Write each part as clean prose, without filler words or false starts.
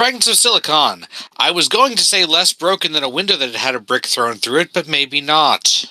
Fragments of Silicon. I was going to say less broken than a window that had a brick thrown through it, but maybe not.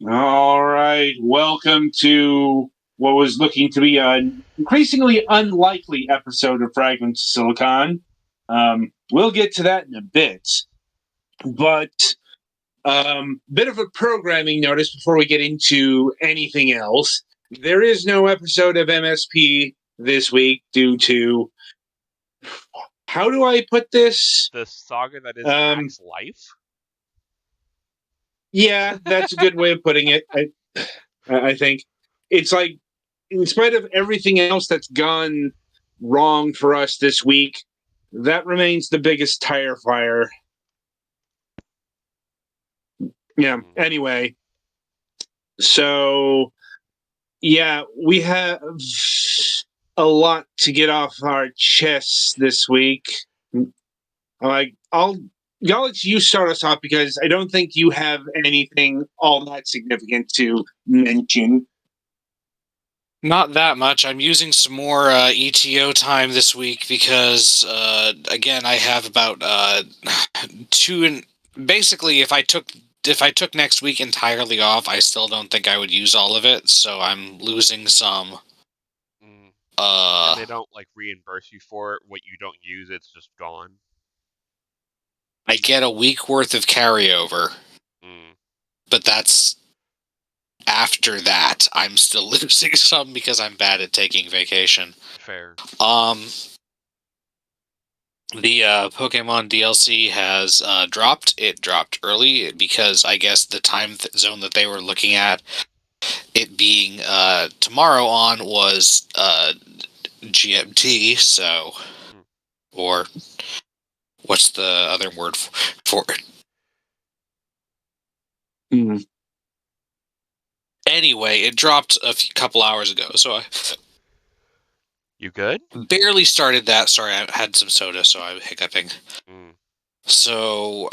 All right, welcome to what was looking to be an increasingly unlikely episode of Fragments of Silicon. We'll get to that in a bit, but bit of a programming notice before we get into anything else. There is no episode of MSP this week due to, how do I put this? The saga that is Mac's life? Yeah, that's a good way of putting it. I think it's like, in spite of everything else that's gone wrong for us this week, that remains the biggest tire fire. Yeah. Anyway, so yeah, we have a lot to get off our chests this week. I'll let you start us off because I don't think you have anything all that significant to mention. Not that much. I'm using some more ETO time this week because, again, I have about two and basically, if I took next week entirely off, I still don't think I would use all of it. So I'm losing some. And they don't like reimburse you for it. What you don't use, it's just gone. I get a week worth of carryover, but that's. After that, I'm still losing some because I'm bad at taking vacation. Fair. The Pokemon DLC has dropped. It dropped early because I guess the time zone that they were looking at, it being tomorrow on, was GMT, so... Or... What's the other word for it? Anyway, it dropped a couple hours ago, so I... You good? Barely started that. Sorry, I had some soda, so I'm hiccuping. So,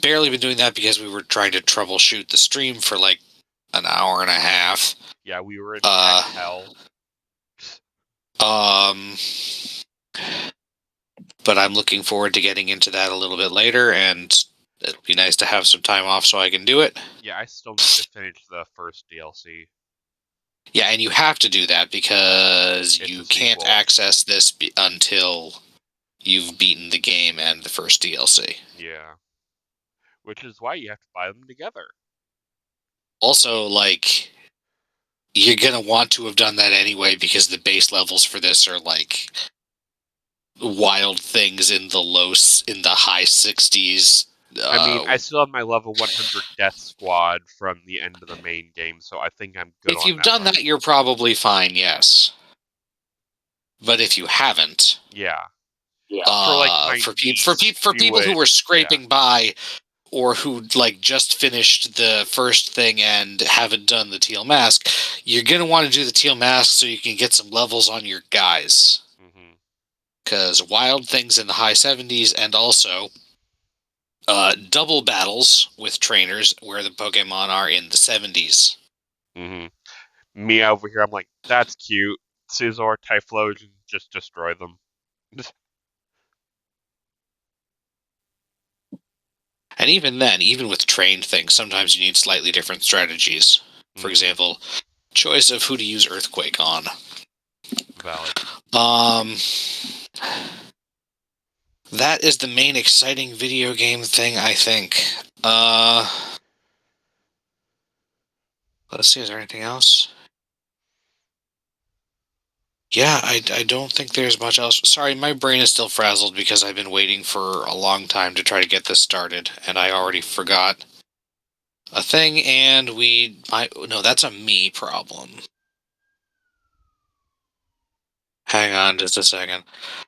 barely been doing that because we were trying to troubleshoot the stream for like an hour and a half. Yeah, we were in hell. But I'm looking forward to getting into that a little bit later, and it'll be nice to have some time off so I can do it. Yeah, I still need to finish the first DLC. Yeah, and you have to do that because you can't access this until you've beaten the game and the first DLC. Yeah. Which is why you have to buy them together. Also, like, you're gonna want to have done that anyway because the base levels for this are like wild things in the high 60s. I mean, I still have my level 100 Death Squad from the end of the main game, so I think I'm good. If you've done that, you're probably fine, yes. But if you haven't, for people who were scraping by, or who like just finished the first thing and haven't done the teal mask, you're gonna want to do the teal mask so you can get some levels on your guys. Because wild things in the high 70s, and also double battles with trainers where the Pokemon are in the 70s. Me over here, I'm like, that's cute. Scizor, Typhlosion, just destroy them. And even then, even with trained things, sometimes you need slightly different strategies. For example, choice of who to use Earthquake on. Valid. That is the main exciting video game thing, I think. Let's see, is there anything else? Yeah, I don't think there's much else. Sorry, my brain is still frazzled because I've been waiting for a long time to try to get this started, and I already forgot a thing, and we might. No, that's a me problem. Hang on just a second.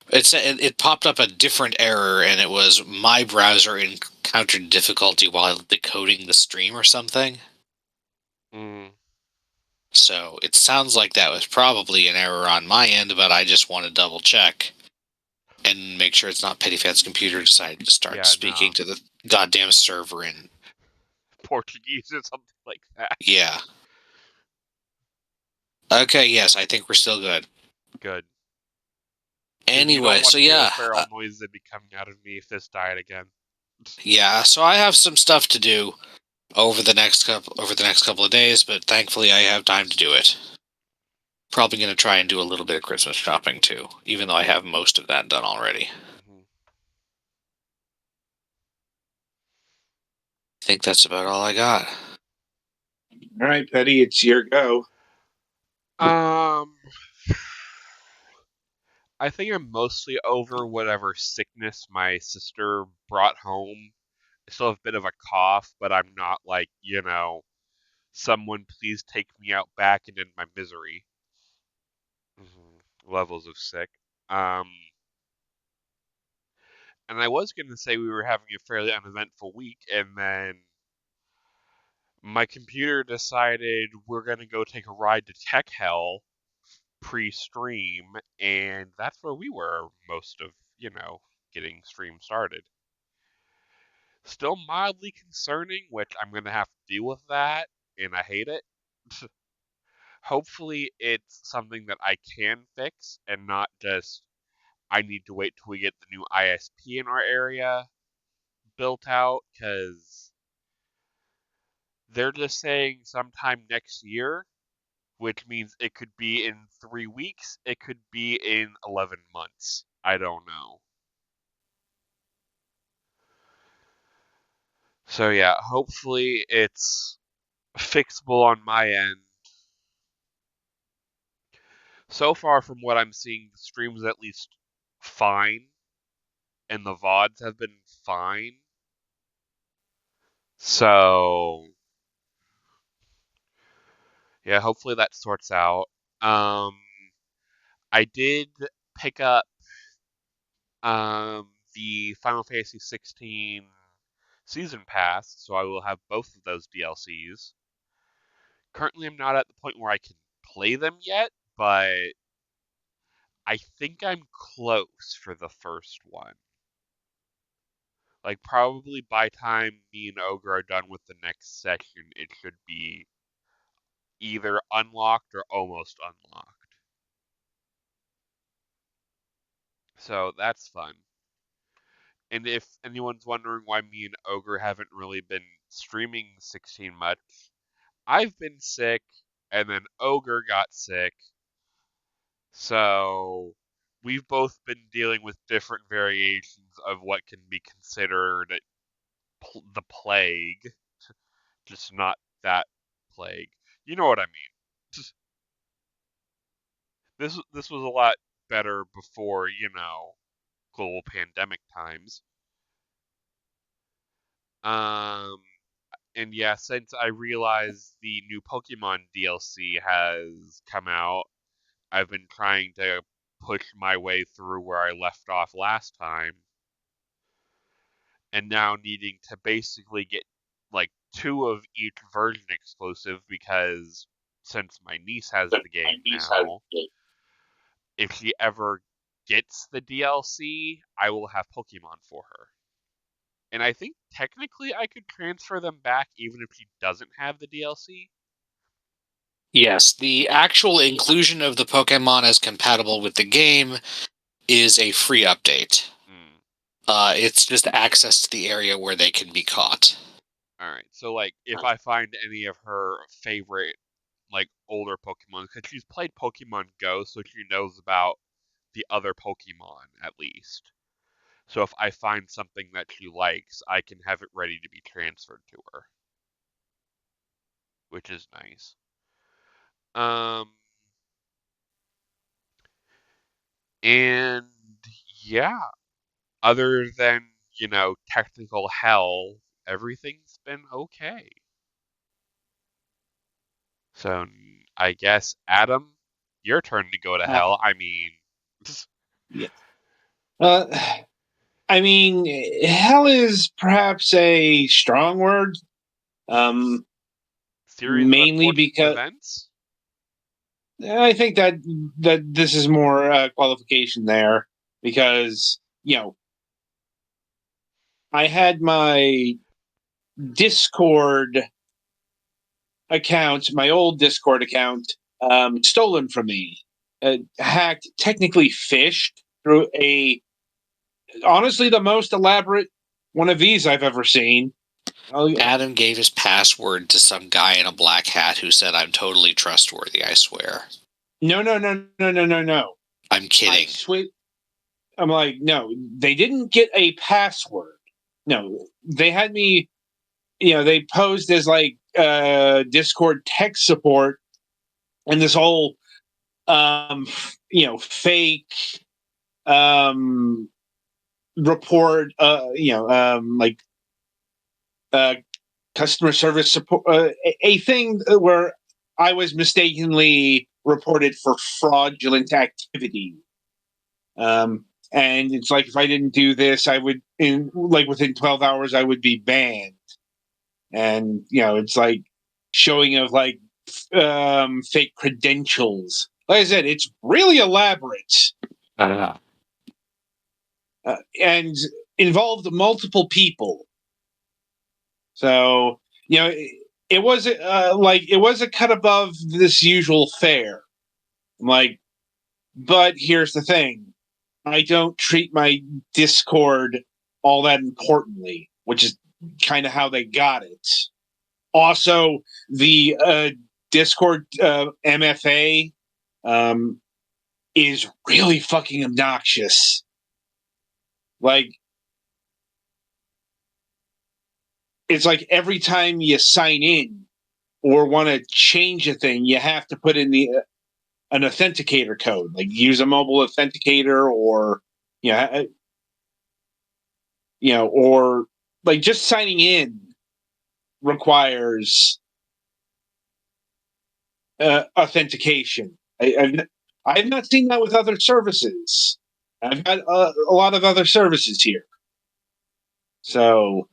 It popped up a different error, and it was my browser encountered difficulty while decoding the stream or something. Mm. So it sounds like that was probably an error on my end, but I just want to double check and make sure it's not Pettyfat's computer decided to start speaking to the goddamn server in Portuguese or something like that. Yeah. Okay, yes, I think we're still good. Good. Anyway, so to hear yeah. the feral noise that'd be coming out of me if this died again. Yeah, so I have some stuff to do over the next couple of days, but thankfully I have time to do it. Probably going to try and do a little bit of Christmas shopping too, even though I have most of that done already. Mm-hmm. I think that's about all I got. All right, Petty, it's your go. I think I'm mostly over whatever sickness my sister brought home. I still have a bit of a cough, but I'm not like, someone please take me out back and end my misery. Levels of sick. Um, and I was going to say we were having a fairly uneventful week, and then my computer decided we're going to go take a ride to Tech Hell pre-stream, and that's where we were most of, getting stream started. Still mildly concerning, which I'm going to have to deal with that, and I hate it. Hopefully it's something that I can fix and not just I need to wait till we get the new ISP in our area built out, because they're just saying sometime next year, which means it could be in 3 weeks, it could be in 11 months. I don't know. So yeah, hopefully it's fixable on my end. So far from what I'm seeing, the stream's at least fine, and the VODs have been fine. So yeah, hopefully that sorts out. Um, I did pick up the Final Fantasy 16 season pass, so I will have both of those DLCs. Currently, I'm not at the point where I can play them yet, but I think I'm close for the first one. Like, probably by time me and Ogre are done with the next session, it should be either unlocked or almost unlocked. So that's fun. And if anyone's wondering why me and Ogre haven't really been streaming 16 much, I've been sick, and then Ogre got sick. So we've both been dealing with different variations of what can be considered the plague, just not that plague. You know what I mean? This was a lot better before, global pandemic times. Um, and yeah, since I realized the new Pokemon DLC has come out, I've been trying to push my way through where I left off last time, and now needing to basically get like 2 of each version exclusive, because since my niece has the game now, if she ever gets the DLC, I will have Pokemon for her. And I think technically I could transfer them back even if she doesn't have the DLC. Yes, the actual inclusion of the Pokemon as compatible with the game is a free update. It's just access to the area where they can be caught. Alright, so like if I find any of her favorite like older Pokemon, because she's played Pokemon Go, so she knows about the other Pokemon at least. So if I find something that she likes, I can have it ready to be transferred to her, which is nice. And yeah, other than, technical hell, everything's been okay. So I guess, Adam, your turn to go to hell. I mean, yeah. I mean, hell is perhaps a strong word. series of Mainly unfortunate because events. I think that this is more qualification there because I had my Discord account, my old Discord account, stolen from me, hacked, technically phished through honestly the most elaborate one of these I've ever seen. Adam gave his password to some guy in a black hat who said, "I'm totally trustworthy, I swear." No, no, no, no, no, no, no. I'm kidding. I'm like, no, they didn't get a password. No, they had me, they posed as like Discord tech support and this whole, fake report, like uh, customer service support, a thing where I was mistakenly reported for fraudulent activity. And it's like if I didn't do this, I would within 12 hours I would be banned. And it's like showing of like fake credentials. Like I said, it's really elaborate and involved multiple people. So it was it was a cut above this usual fare. I'm like, but here's the thing: I don't treat my Discord all that importantly, which is kind of how they got it. Also, the Discord MFA is really fucking obnoxious. Like, it's like every time you sign in or want to change a thing, you have to put in an authenticator code, like use a mobile authenticator, or or like just signing in requires authentication. I've not seen that with other services. I've got a lot of other services here, so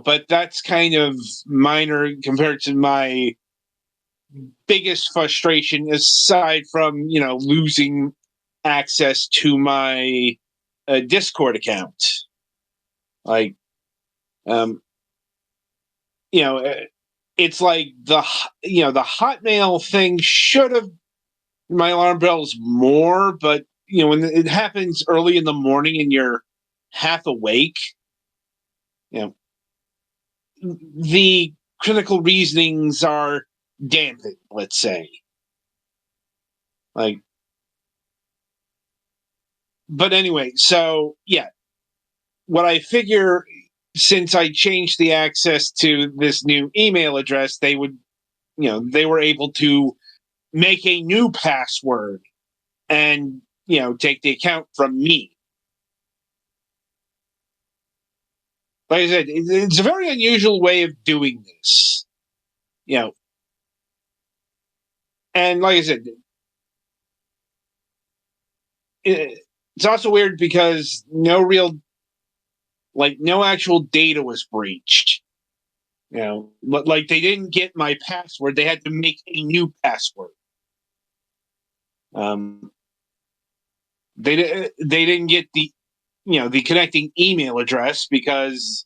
but that's kind of minor compared to my biggest frustration, aside from losing access to my Discord account. Like, um, it's like the Hotmail thing should have my alarm bells more, but when it happens early in the morning and you're half awake, you know the critical reasonings are dampened, let's say. Like, but anyway, so yeah, what I figure, since I changed the access to this new email address, they would, they were able to make a new password and take the account from me. Like I said, it's a very unusual way of doing this. And like I said, it's also weird because no actual data was breached. But like they didn't get my password; they had to make a new password. They didn't get the connecting email address because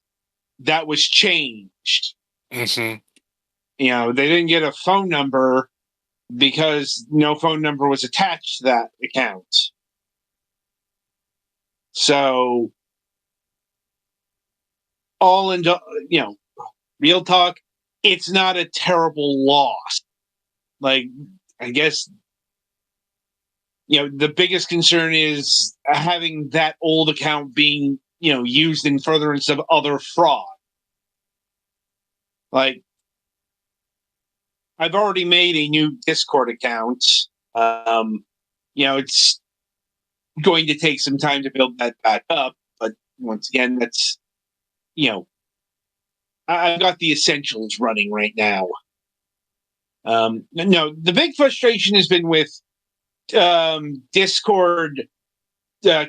that was changed. Mm-hmm. They didn't get a phone number because no phone number was attached to that account. So, all in, real talk, it's not a terrible loss. Like, I guess, the biggest concern is having that old account being, used in furtherance of other fraud. Like, I've already made a new Discord account. It's going to take some time to build that back up, but once again, that's I've got the essentials running right now. No, the big frustration has been with Discord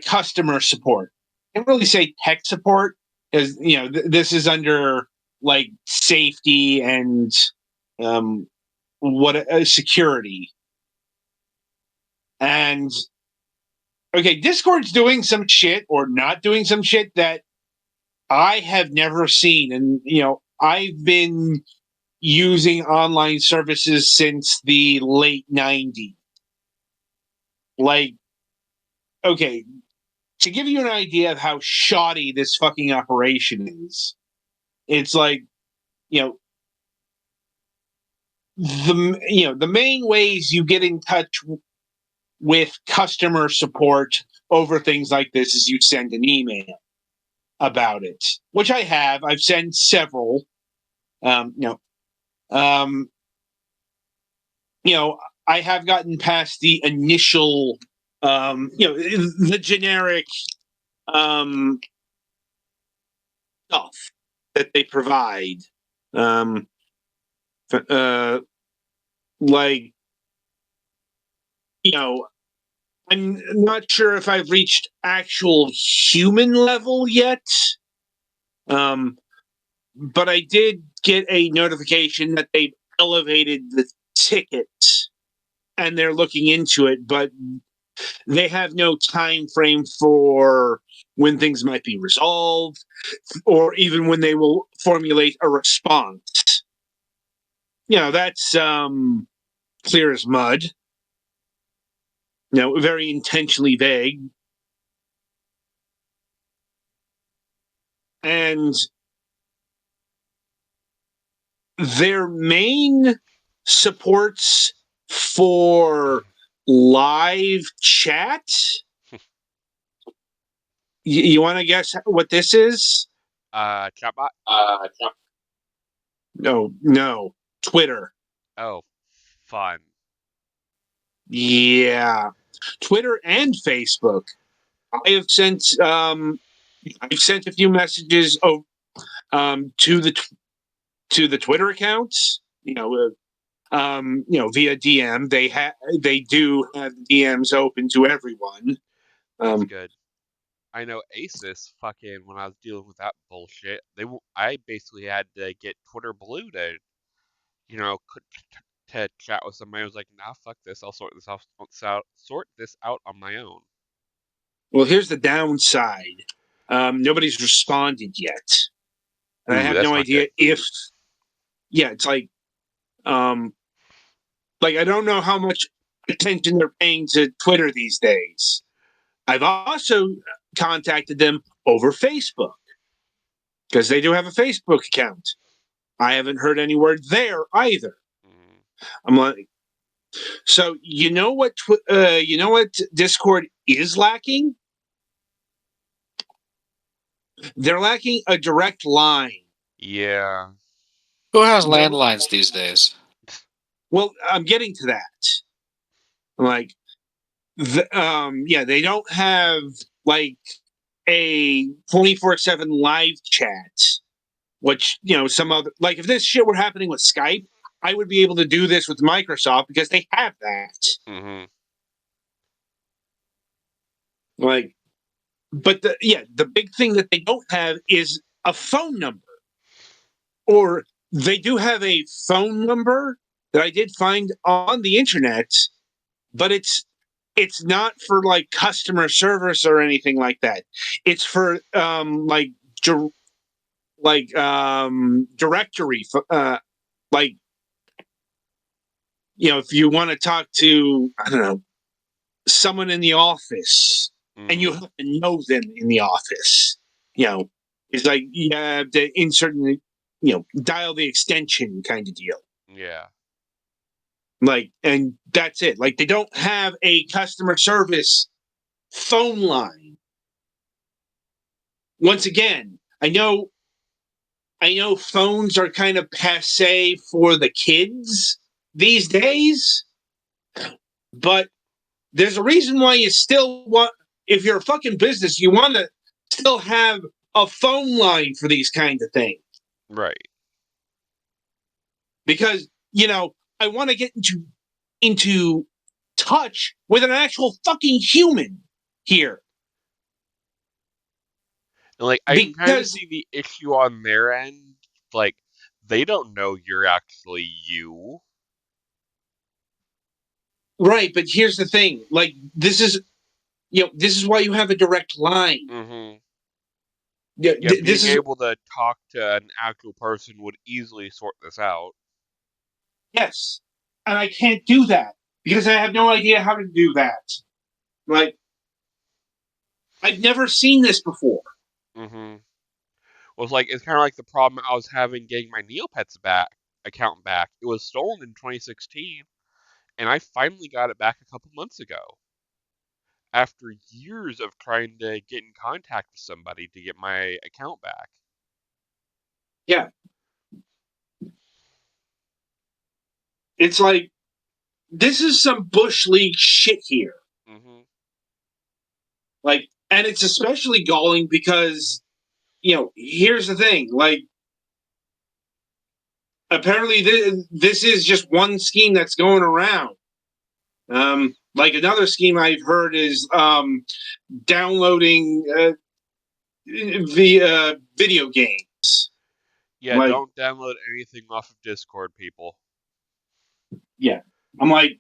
customer support. I can't really say tech support, because this is under like safety and security. And okay, Discord's doing some shit or not doing some shit that I have never seen, and I've been using online services since the late 90s. Like, okay, to give you an idea of how shoddy this fucking operation is, it's like, the main ways you get in touch with customer support over things like this is you send an email about it, which I have. I've sent several. Um, you know, um, I have gotten past the initial, the generic stuff that they provide. Like, I'm not sure if I've reached actual human level yet. But I did get a notification that they've elevated the ticket and they're looking into it, but they have no time frame for when things might be resolved or even when they will formulate a response. That's clear as mud. Very intentionally vague. And their main supports for live chat. You want to guess what this is? Chatbot? No. Twitter. Oh, fun. Yeah. Twitter and Facebook. I have sent a few messages to the Twitter accounts. Via DM. They do have DMs open to everyone. That's good. I know Asus fucking when I was dealing with that bullshit, I basically had to get Twitter Blue to, to chat with somebody. I was like, nah, fuck this. I'll sort this out on my own. Well, here's the downside. Nobody's responded yet, and I Ooh, have that's no not idea good. if. Yeah, it's like I don't know how much attention they're paying to Twitter these days. I've also contacted them over Facebook because they do have a Facebook account. I haven't heard any word there either. Mm. I'm like, so you know what Discord is lacking? They're lacking a direct line. Yeah. Who has landlines these days? Well, I'm getting to that. Like, they don't have like a 24/7 live chat, which some other, like, if this shit were happening with Skype, I would be able to do this with Microsoft because they have that. Mm-hmm. Like, but the big thing that they don't have is a phone number, or they do have a phone number that I did find on the internet, but it's not for like customer service or anything like that. It's for directory, like, if you want to talk to, I don't know, someone in the office, and you Mm-hmm. have to know them in the office, it's like you have to insert, dial the extension kind of deal. Yeah. Like, and that's it. Like, they don't have a customer service phone line. Once again, I know phones are kind of passe for the kids these days, but there's a reason why you still want, if you're a fucking business, you want to still have a phone line for these kind of things. Right. Because, I want to get into touch with an actual fucking human here. And like, I can kind of Because see the issue on their end. Like, they don't know you're actually you. right, but here's the thing: like, this is why you have a direct line. Mm-hmm. Yeah, Yeah, this being is able to talk to an actual person would easily sort this out. yes, and I can't do that because I have no idea how to do that. Like, I've never seen this before. Mm-hmm. Well, it's kind of like the problem I was having getting my Neopets account back. It was stolen in 2016, and I finally got it back a couple months ago after years of trying to get in contact with somebody to get my account back. Yeah, it's like this is some bush league shit here. Mm-hmm. Like, and it's especially galling because here's the thing: like, apparently this is just one scheme that's going around. Like another scheme I've heard is downloading the video games. Yeah, Like, don't download anything off of Discord, people. yeah, I'm like,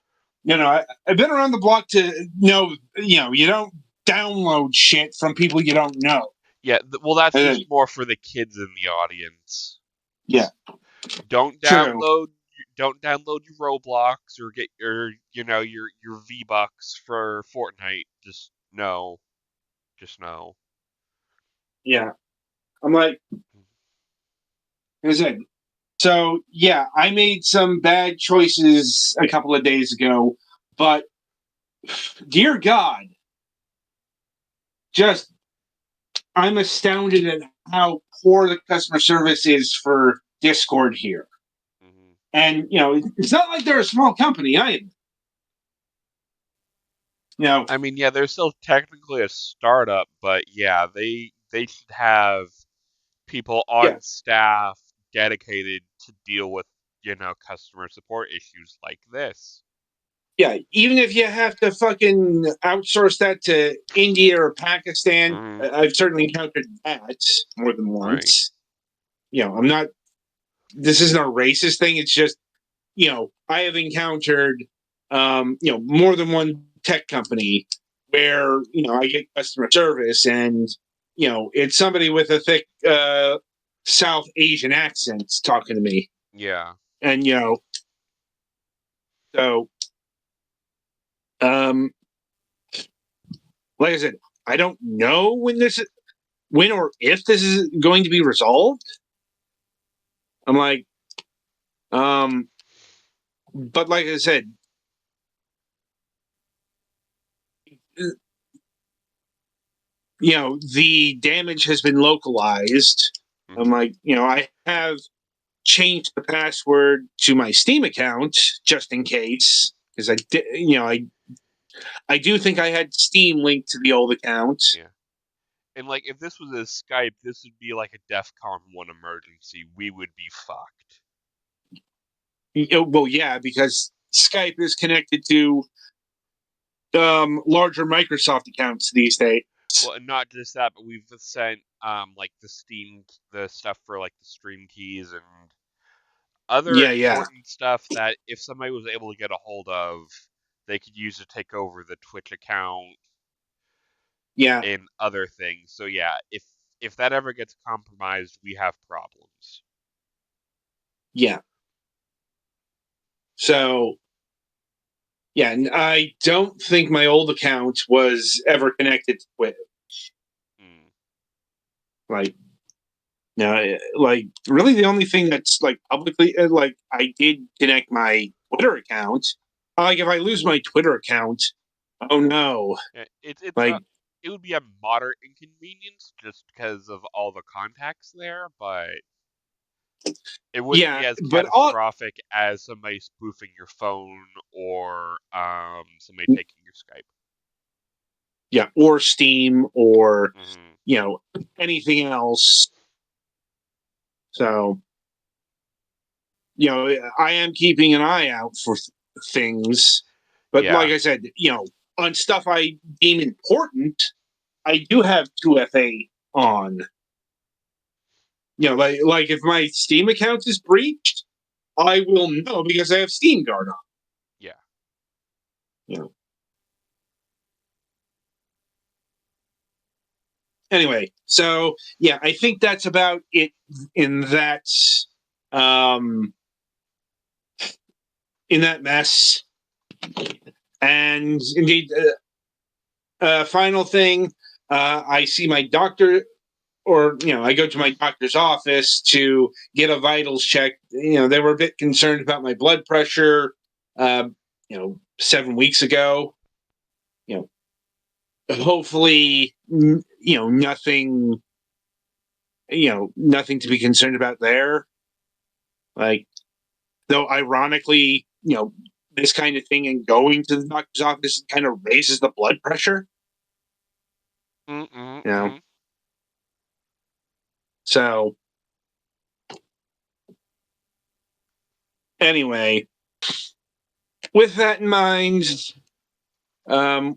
I've been around the block to know, you don't download shit from people you don't know. Yeah, well, that's And just more for the kids in the audience. yeah, Don't true. download don't download your Roblox or get your V-Bucks for Fortnite. Just no. Yeah, I'm like, I said, so yeah, I made some bad choices a couple of days ago, but dear God, just I'm astounded at how poor the customer service is for Discord here. Mm-hmm. And it's not like they're a small company either. I mean, yeah, they're still technically a startup, but yeah, they should have people Yeah, on staff dedicated to deal with, customer support issues like this. yeah. Even if you have to fucking outsource that to India or Pakistan, Mm-hmm. I've certainly encountered that more than Right. once. I'm not. This isn't a racist thing. It's just I have encountered more than one tech company where I get customer service and it's somebody with a thick South Asian accent talking to me, Yeah. and so um like I said, I don't know when or if this is going to be resolved. I'm like, um but like I said, the damage has been localized. I'm Mm-hmm. like, I have changed the password to my Steam account just in case, because I do think I had Steam linked to the old account. Yeah. And like, if this was a Skype, this would be like a DEFCON 1 emergency. We would be fucked. Well, yeah, because Skype is connected to larger Microsoft accounts these days. Well, and not just that, but we've sent like the stuff for like the stream keys and other Yeah, yeah, important stuff that if somebody was able to get a hold of, they could use to take over the Twitch account yeah, and other things. So yeah, if that ever gets compromised, we have problems. yeah. So, yeah, and I don't think my old account was ever connected with Mm, like no, like really the only thing that's like publicly like I did connect my Twitter account. Like if I lose my Twitter account, oh no! yeah, it's Like it would be a moderate inconvenience just because of all the contacts there, but it wouldn't be yeah, as but all catastrophic as somebody spoofing your phone or somebody taking your Skype. yeah, or Steam or Mm-hmm. anything else. So I am keeping an eye out for things, but like I said, on stuff I deem important, I do have 2FA on. Like if my Steam account is breached, I will know because I have Steam Guard on. Yeah. Anyway, so yeah, I think that's about it in that um in that mess. And indeed, final thing, I see my doctor, or I go to my doctor's office to get a vitals check. They were a bit concerned about my blood pressure. 7 weeks ago. Hopefully, nothing. Nothing to be concerned about there. Like, though, ironically, this kind of thing and going to the doctor's office kind of raises the blood pressure. So, anyway, with that in mind,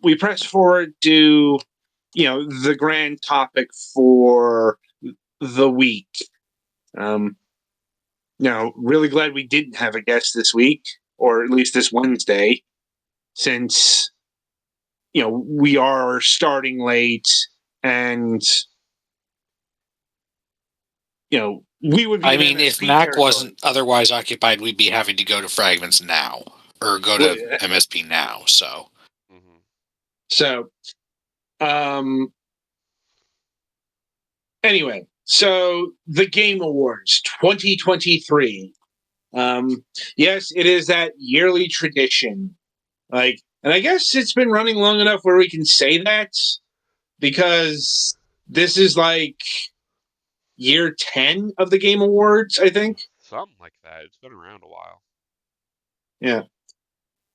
we press forward to, the grand topic for the week. Really glad we didn't have a guest this week, or at least this Wednesday, since, we are starting late and, we would be. I mean, if Mac wasn't otherwise occupied, we'd be having to go to Fragments now, or go to MSP now. So, anyway, so the Game Awards 2023. Yes, it is that yearly tradition. And I guess it's been running long enough where we can say that, because this is like year 10 of the Game Awards, I think. Something like that. It's been around a while. Yeah.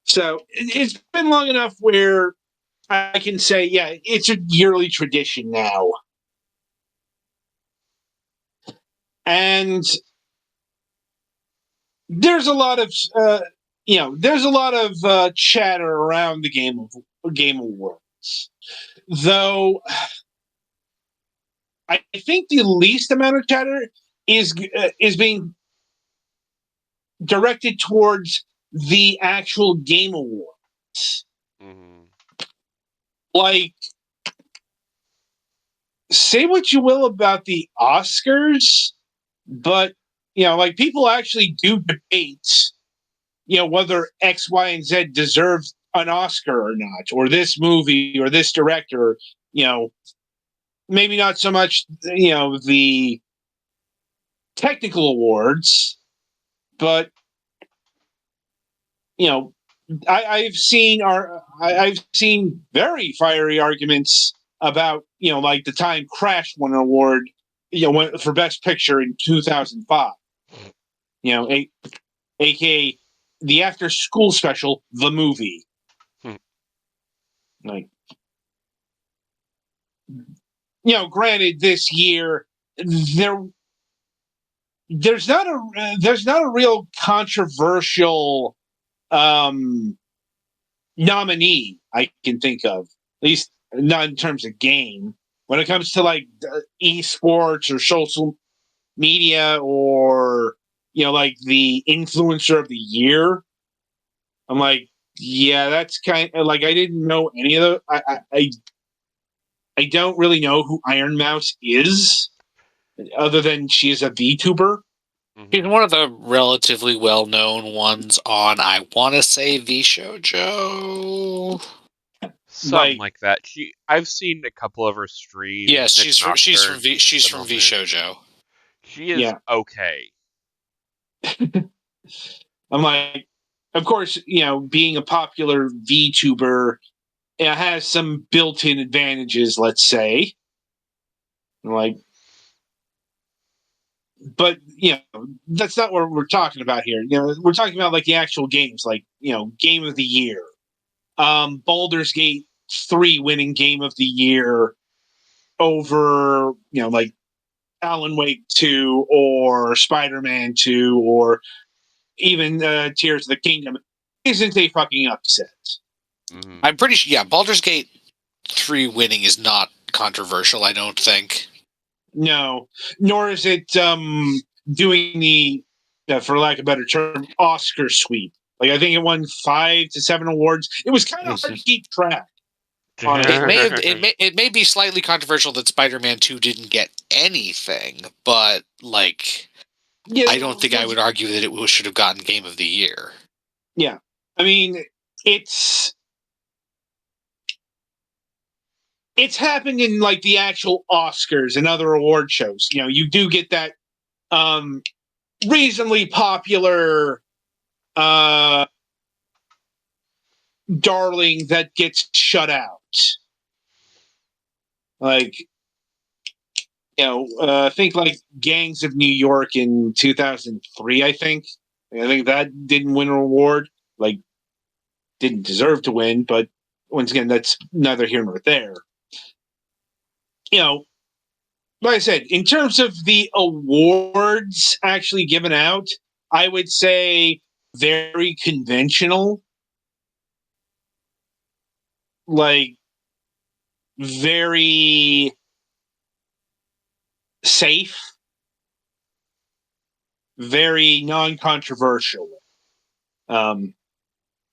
So it's been long enough where I can say, yeah, it's a yearly tradition now. And there's a lot of, chatter around the Game Awards. Though I think the least amount of chatter is being directed towards the actual Game Awards. Like, say what you will about the Oscars, but like, people actually do debate, whether X, Y, and Z deserves an Oscar or not, or this movie or this director. Maybe not so much, the technical awards, but I've seen very fiery arguments about, like the time Crash won an award, for Best Picture in 2005. AKA the After School Special, the movie. Like, granted, this year there's not a real controversial nominee I can think of, at least not in terms of game. When it comes to like esports or social media, or like the influencer of the year, I'm like, yeah, that's kind of like, I didn't know any of the. I don't really know who Iron Mouse is, other than she is a VTuber. She's one of the relatively well-known ones on, I want to say, VShojo. Something like that. I've seen a couple of her streams. Yes, she's from VShojo. She is okay. I'm like, of course, being a popular VTuber, it has some built-in advantages, let's say. Like, but that's not what we're talking about here. We're talking about like the actual games, like Game of the Year, Baldur's Gate 3 winning Game of the Year over like Alan Wake 2 or Spider-Man 2 or even Tears of the Kingdom isn't a fucking upset. Mm-hmm. I'm pretty sure, Baldur's Gate 3 winning is not controversial, I don't think. No, nor is it doing the, for lack of a better term, Oscar sweep. Like, I think it won 5 to 7 awards. It was kind of hard to keep track. It may be slightly controversial that Spider-Man 2 didn't get anything, but like, Yeah, I don't think I would argue that it should have gotten Game of the Year. Yeah, I mean, it's happened in like the actual Oscars and other award shows. You know, you do get that reasonably popular darling that gets shut out. Like, I think like Gangs of New York in 2003, I think that didn't win an award. Like, didn't deserve to win, but once again, that's neither here nor there. You know, like I said, in terms of the awards actually given out, I would say very conventional. Like, very safe, very non-controversial.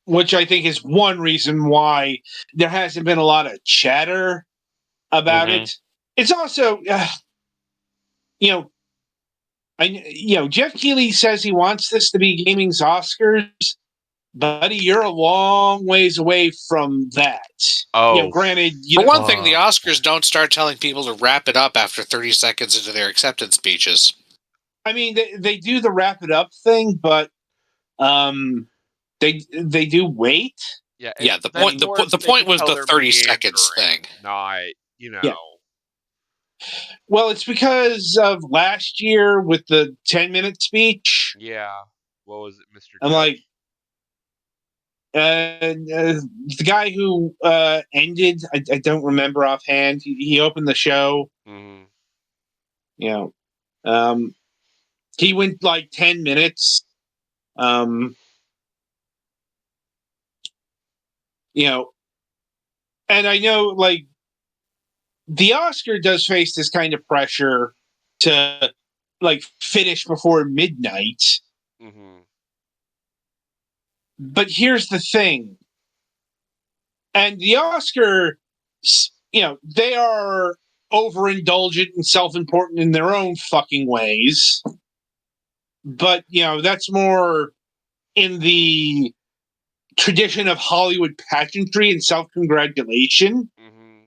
Which I think is one reason why there hasn't been a lot of chatter about it. It's also, Jeff Keighley says he wants this to be gaming's Oscars. Buddy, you're a long ways away from that. Oh, granted, For one thing, the Oscars don't start telling people to wrap it up after 30 seconds into their acceptance speeches. I mean, they do the wrap it up thing, but they do wait. Yeah. The point was the 30 seconds thing, not Yeah. Well, it's because of last year with the 10-minute speech. Yeah. What was it, Mr. I'm Judge? like, the guy who ended, I don't remember offhand. He opened the show. Mm-hmm. He went like 10 minutes. And I know like the Oscar does face this kind of pressure to like finish before midnight. Mm-hmm. But here's the thing. And the Oscar, they are overindulgent and self-important in their own fucking ways. But, that's more in the tradition of Hollywood pageantry and self-congratulation. Mm-hmm.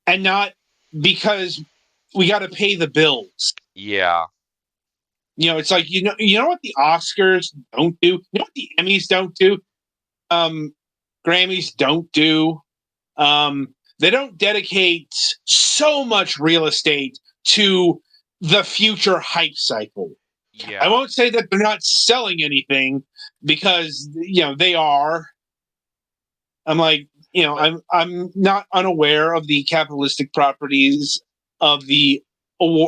And not because we got to pay the bills. Yeah. It's like, you know what the Oscars don't do? You know what the Emmys don't do? Grammys don't do? They don't dedicate so much real estate to the future hype cycle. Yeah. I won't say that they're not selling anything because, they are. I'm like, I'm not unaware of the capitalistic properties of the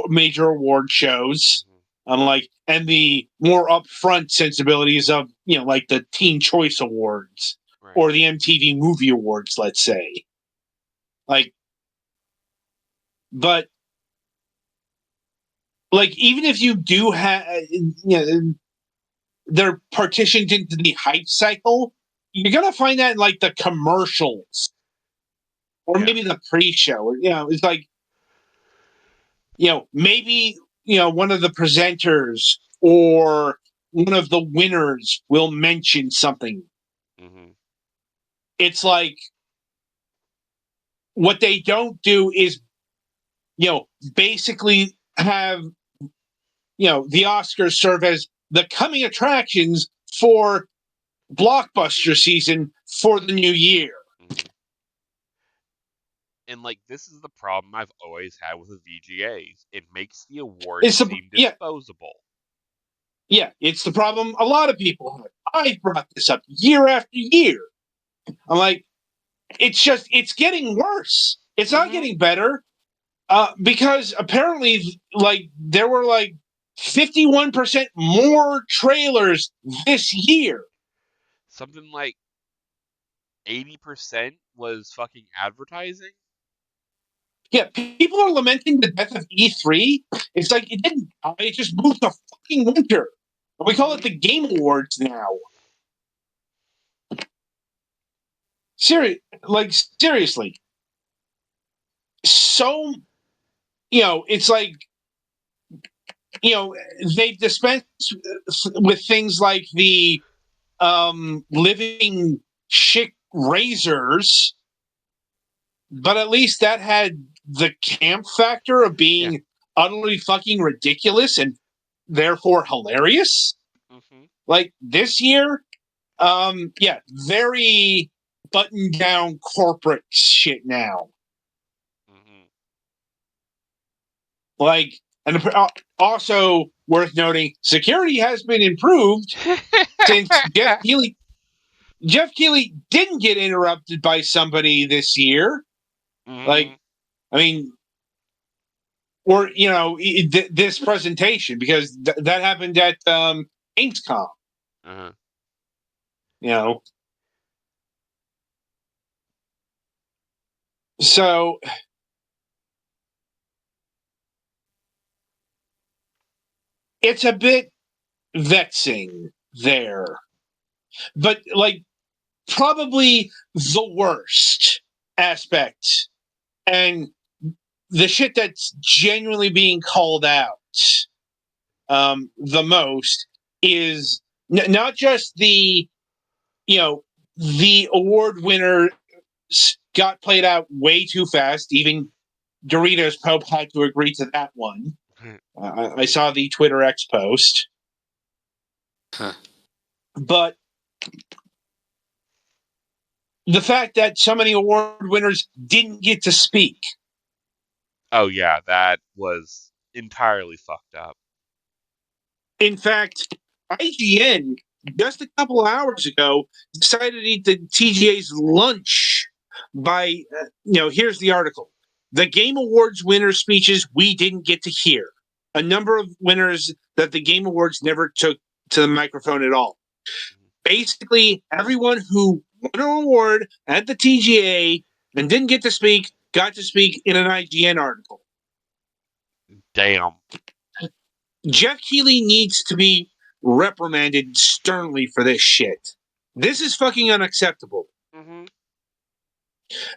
major award shows. Mm-hmm. I'm like, and the more upfront sensibilities of, like the Teen Choice Awards or the MTV Movie Awards, let's say. Like, but like, even if you do have, they're partitioned into the hype cycle, you're going to find that in like the commercials or maybe the pre-show. It's like, maybe, one of the presenters or one of the winners will mention something. Mm-hmm. It's like, what they don't do is, basically have, the Oscars serve as the coming attractions for blockbuster season for the new year. Mm-hmm. And like, this is the problem I've always had with the VGAs. It makes the awards seem disposable. Yeah, it's the problem a lot of people have. I brought this up year after year. I'm like, it's getting worse. It's not getting better. Because apparently, like, there were like 51% more trailers this year. Something like 80% was fucking advertising. Yeah, people are lamenting the death of E3. It's like it didn't die, it just moved to fucking winter. We call it the Game Awards now. Seriously. So, it's like, they've dispensed with things like the living chick razors, but at least that had the camp factor of being utterly fucking ridiculous and therefore hilarious. Mm-hmm. Like this year, very buttoned down corporate shit now. Mm-hmm. Like, and also worth noting, security has been improved since Jeff Keighley didn't get interrupted by somebody this year. Mm-hmm. Like, I mean, or this presentation, because that happened at Gamescom. Uh-huh. So it's a bit vexing there, but like probably the worst aspect and the shit that's genuinely being called out the most is not just the the award winner got played out way too fast. Even Doritos Pope had to agree to that one. I saw the Twitter X post. Huh. But the fact that so many award winners didn't get to speak. Oh yeah, that was entirely fucked up. In fact, IGN just a couple of hours ago decided to eat the TGA's lunch by, here's the article. The Game Awards winner speeches we didn't get to hear. A number of winners that the Game Awards never took to the microphone at all. Basically, everyone who won an award at the TGA and didn't get to speak got to speak in an IGN article. Damn. Jeff Keighley needs to be reprimanded sternly for this shit. This is fucking unacceptable. Mm-hmm.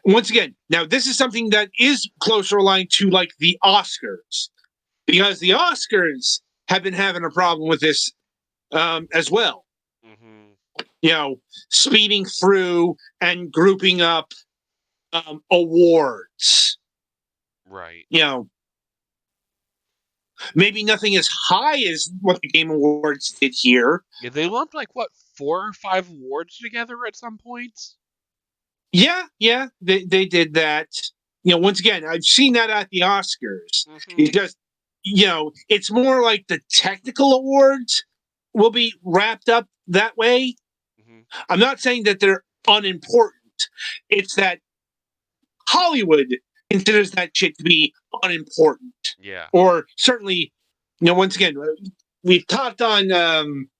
Once again, now this is something that is closer aligned to like the Oscars, because the Oscars have been having a problem with this as well. Mm-hmm. Speeding through and grouping up awards. Right. Maybe nothing as high as what the Game Awards did here. Yeah, they lumped like what 4 or 5 awards together at some points. Yeah, they did that. Once again, I've seen that at the Oscars. Mm-hmm. It's just, it's more like the technical awards will be wrapped up that way. Mm-hmm. I'm not saying that they're unimportant. It's that Hollywood considers that shit to be unimportant. Yeah. Or certainly, once again, we've talked on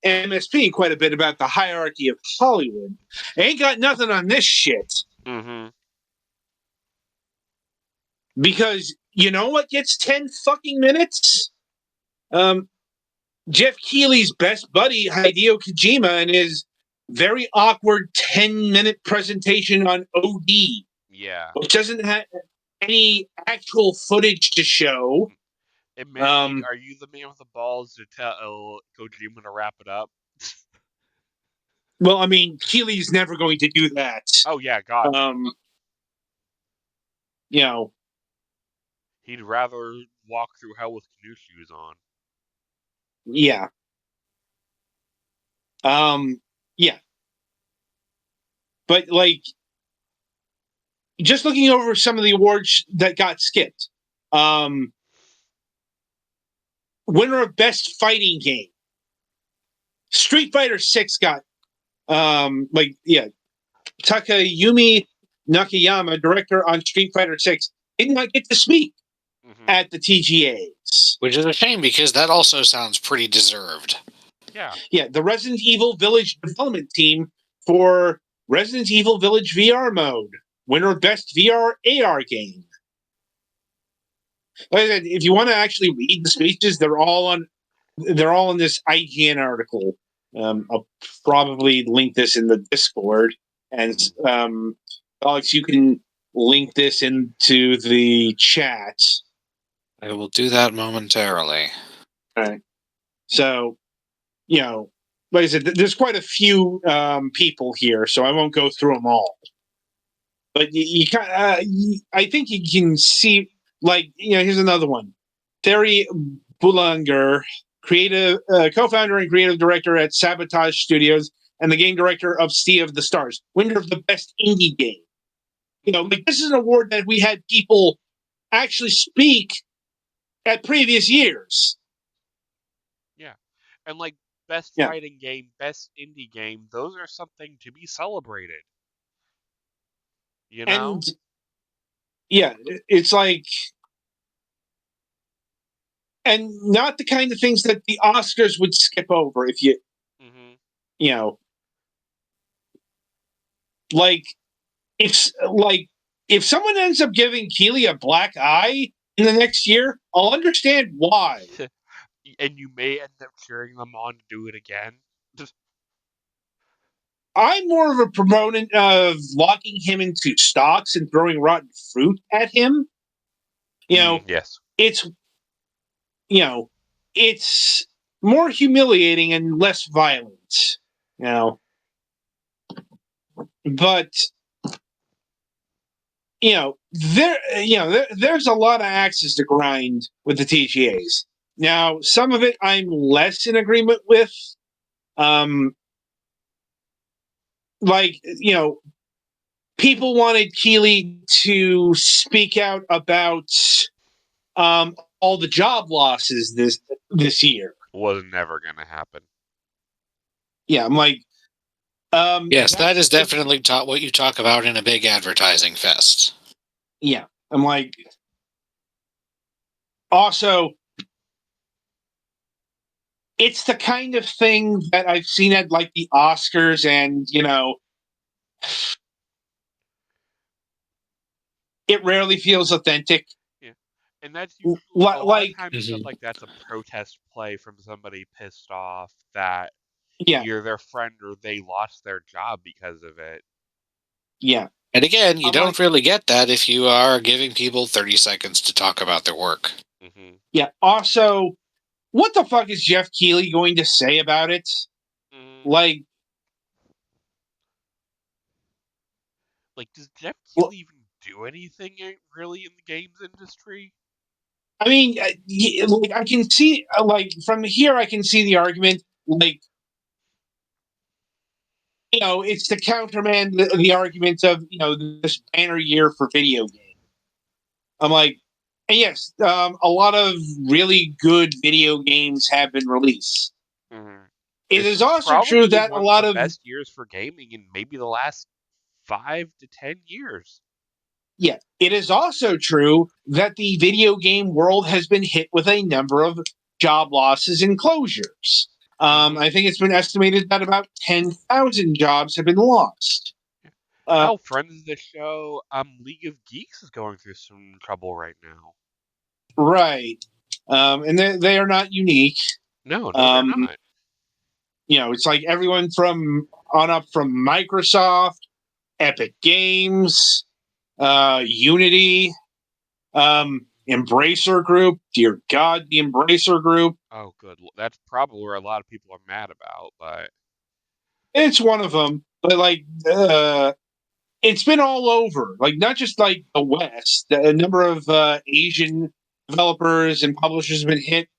MSP quite a bit about the hierarchy of Hollywood. Ain't got nothing on this shit. Mm-hmm. Because you know what gets 10 fucking minutes? Jeff Keighley's best buddy, Hideo Kojima, and his very awkward 10-minute presentation on OD. Yeah. Which doesn't have any actual footage to show. And Mandy, are you the man with the balls to tell Kojima to wrap it up? Well, I mean, Keighley's never going to do that. Oh yeah, God. He'd rather walk through hell with canoe shoes on. Yeah. Yeah. But like, just looking over some of the awards that got skipped. Winner of Best Fighting Game. Street Fighter 6 got Takayumi Nakayama, director on Street Fighter 6, did not get to speak. at the TGAs. Which is a shame because that also sounds pretty deserved. Yeah. Yeah, the Resident Evil Village development team for Resident Evil Village VR mode, winner of best VR AR game. Like I said, if you want to actually read the speeches, they're all in this IGN article. I'll probably link this in the Discord, and Alex, you can link this into the chat. I will do that momentarily. Okay. So, like I said, there's quite a few people here, so I won't go through them all. But I think you can see, here's another one. Terry Boulanger, co-founder and creative director at Sabotage Studios, and the game director of Sea of the Stars, winner of the best indie game. This is an award that we had people actually speak at previous years. Yeah. And best fighting game, best indie game, those are something to be celebrated. And it's and not the kind of things that the Oscars would skip over if you, if someone ends up giving Keeley a black eye in the next year, I'll understand why. And you may end up cheering them on to do it again. I'm more of a proponent of locking him into stocks and throwing rotten fruit at him. Yes. It's more humiliating and less violent. But there's a lot of axes to grind with the TGAs. Now, some of it I'm less in agreement with. People wanted Keeley to speak out about all the job losses this year. Was never going to happen. Yeah, I'm like, yes, that is definitely what you talk about in a big advertising fest. Yeah, I'm like, also, it's the kind of thing that I've seen at the Oscars, and it rarely feels authentic. Yeah, and that's usually a lot of times stuff like that's a protest play from somebody pissed off that either their friend or they lost their job because of it. Yeah. And again, you don't really get that if you are giving people 30 seconds to talk about their work. Yeah. Also, what the fuck is Jeff Keighley going to say about it? Does Jeff Keighley even do anything really in the games industry? I mean, I can see, from here, I can see the argument, it's to countermand the arguments of, this banner year for video games. I'm like, and yes, a lot of really good video games have been released. It is also true that a lot of the best years for gaming in maybe the last 5 to 10 years. Yeah, it is also true that the video game world has been hit with a number of job losses and closures. I think it's been estimated that about 10,000 jobs have been lost. Hell, friends of the show, League of Geeks is going through some trouble right now. Right. And they are not unique. No, they're not. It's like everyone from Microsoft, Epic Games, Unity, Embracer Group. Dear God, the Embracer Group. Oh, good. That's probably where a lot of people are mad about, but it's one of them. But it's been all over. Not just the West. A number of Asian developers and publishers have been hit.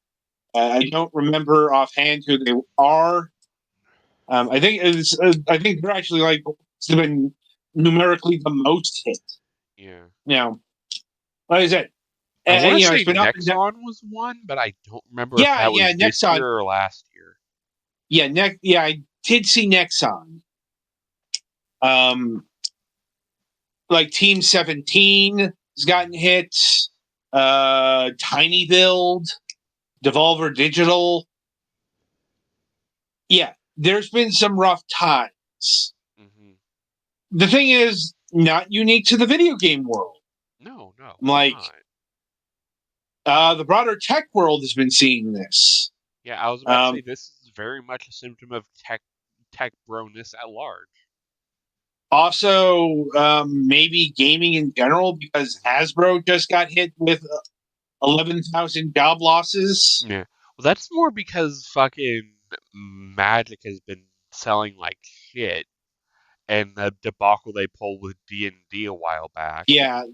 I don't remember offhand who they are. I think they're actually been numerically the most hit. Yeah. Now, like I said, I want to say Nexon was one, but I don't remember if that was this Nexon. year or last year. Yeah, I did see Nexon. Team 17 has gotten hits. Tiny Build, Devolver Digital. Yeah, there's been some rough times. Mm-hmm. The thing is, not unique to the video game world. No, Like, not. the broader tech world has been seeing this. Yeah, I was about to say this is very much a symptom of tech broness at large. Also, maybe gaming in general, because Hasbro just got hit with 11,000 job losses. Yeah. Well, that's more because fucking Magic has been selling like shit, and the debacle they pulled with D&D a while back. Yeah,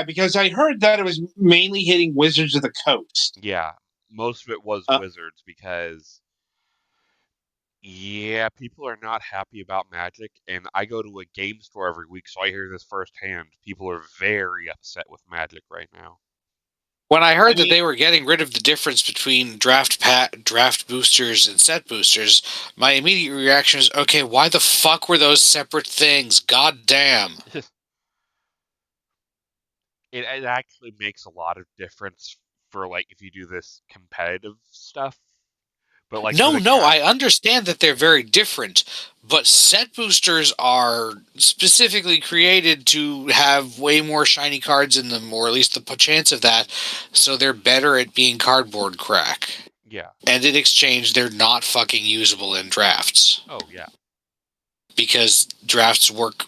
because I heard that it was mainly hitting Wizards of the Coast. Yeah, most of it was Wizards because, yeah, people are not happy about Magic, and I go to a game store every week, so I hear this firsthand. People are very upset with Magic right now. When I heard that they were getting rid of the difference between draft boosters and set boosters, my immediate reaction is, okay, why the fuck were those separate things? God damn. It actually makes a lot of difference for, like, if you do this competitive stuff. But, like, for the No, I understand that they're very different, but set boosters are specifically created to have way more shiny cards in them, or at least the chance of that, so they're better at being cardboard crack. Yeah. And in exchange, they're not fucking usable in drafts. Oh, yeah. Because drafts work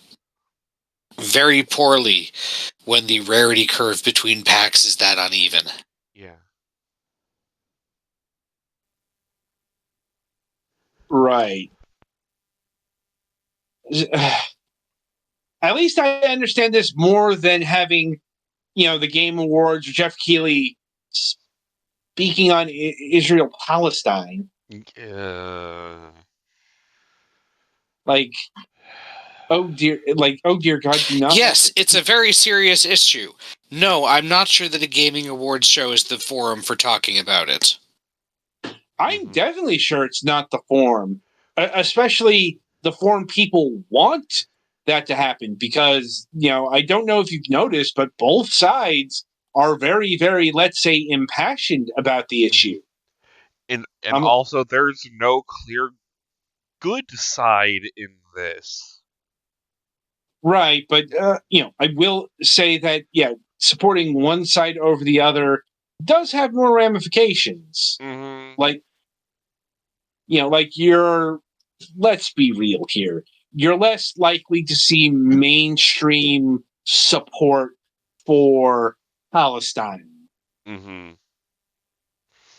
very poorly when the rarity curve between packs is that uneven. Yeah. Right. At least I understand this more than having, the Game Awards or Jeff Keighley speaking on Israel Palestine. Like, oh dear God, do not. Yes, it's a very serious issue. No, I'm not sure that a gaming awards show is the forum for talking about it. I'm definitely sure it's not the forum, especially the forum people want that to happen, because, I don't know if you've noticed, but both sides are very, very, let's say, impassioned about the issue. And also, there's no clear good side in this. Right, but, I will say that, supporting one side over the other does have more ramifications. Like, let's be real here. You're less likely to see mainstream support for Palestine. I'm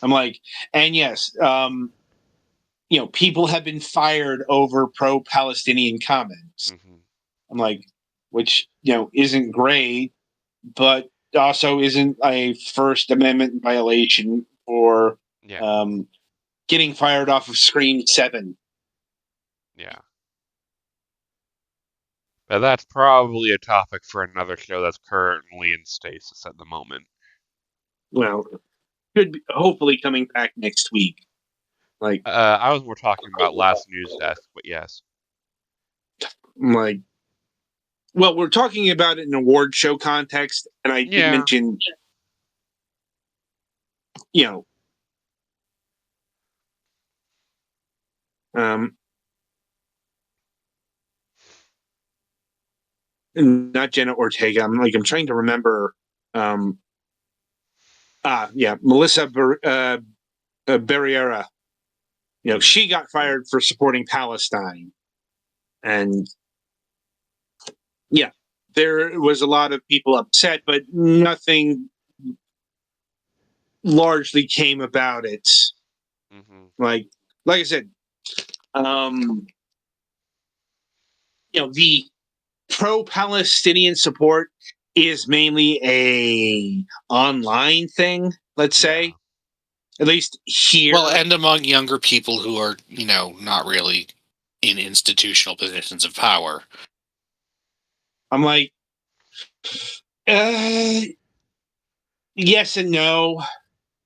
like, and yes, people have been fired over pro-Palestinian comments. I'm like, which, isn't great, but also isn't a First Amendment violation for getting fired off of Scream 7. Yeah. But that's probably a topic for another show that's currently in stasis at the moment. Well, could be, hopefully coming back next week. Like, I was more talking about last news desk, but yes. Like, well, we're talking about it in award show context, and I did mention, not Jenna Ortega. I'm trying to remember. Melissa Barriera. She got fired for supporting Palestine, and there was a lot of people upset, but nothing largely came about it. Like I said, the pro-Palestinian support is mainly a online thing, let's say. At least here. Well, and among younger people who are, not really in institutional positions of power. I'm like, yes and no.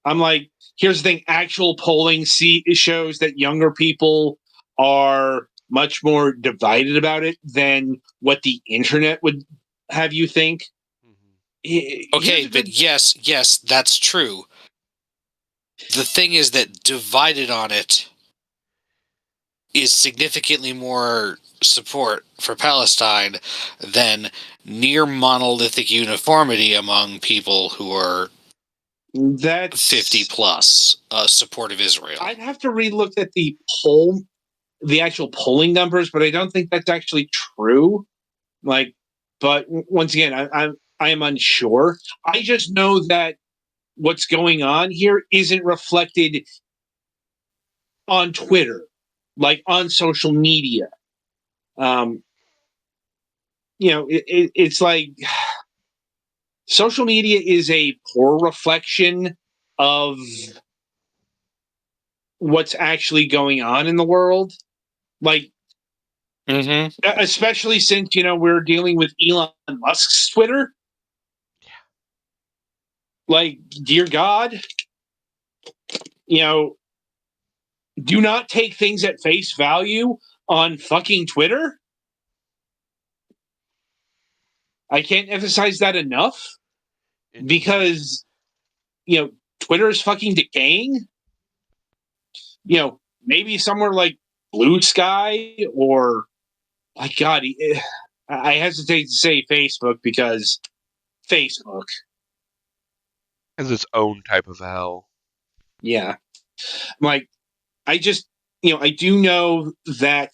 I'm like, here's the thing: actual polling shows that younger people are much more divided about it than what the internet would have you think. Okay, but yes, that's true. The thing is that divided on it is significantly more support for Palestine than near monolithic uniformity among people who are 50 plus support of Israel. I'd have to relook at the actual polling numbers, but I don't think that's actually true. Like, but once again, I am unsure. I just know that what's going on here isn't reflected on Twitter, like on social media. Um, it's like social media is a poor reflection of what's actually going on in the world. Like, especially since we're dealing with Elon Musk's Twitter. Like, dear God, do not take things at face value on fucking Twitter. I can't emphasize that enough because Twitter is fucking decaying. Maybe somewhere like Blue Sky or my God, I hesitate to say Facebook because Facebook. Is its own type of hell. Yeah. Like, I just, I do know that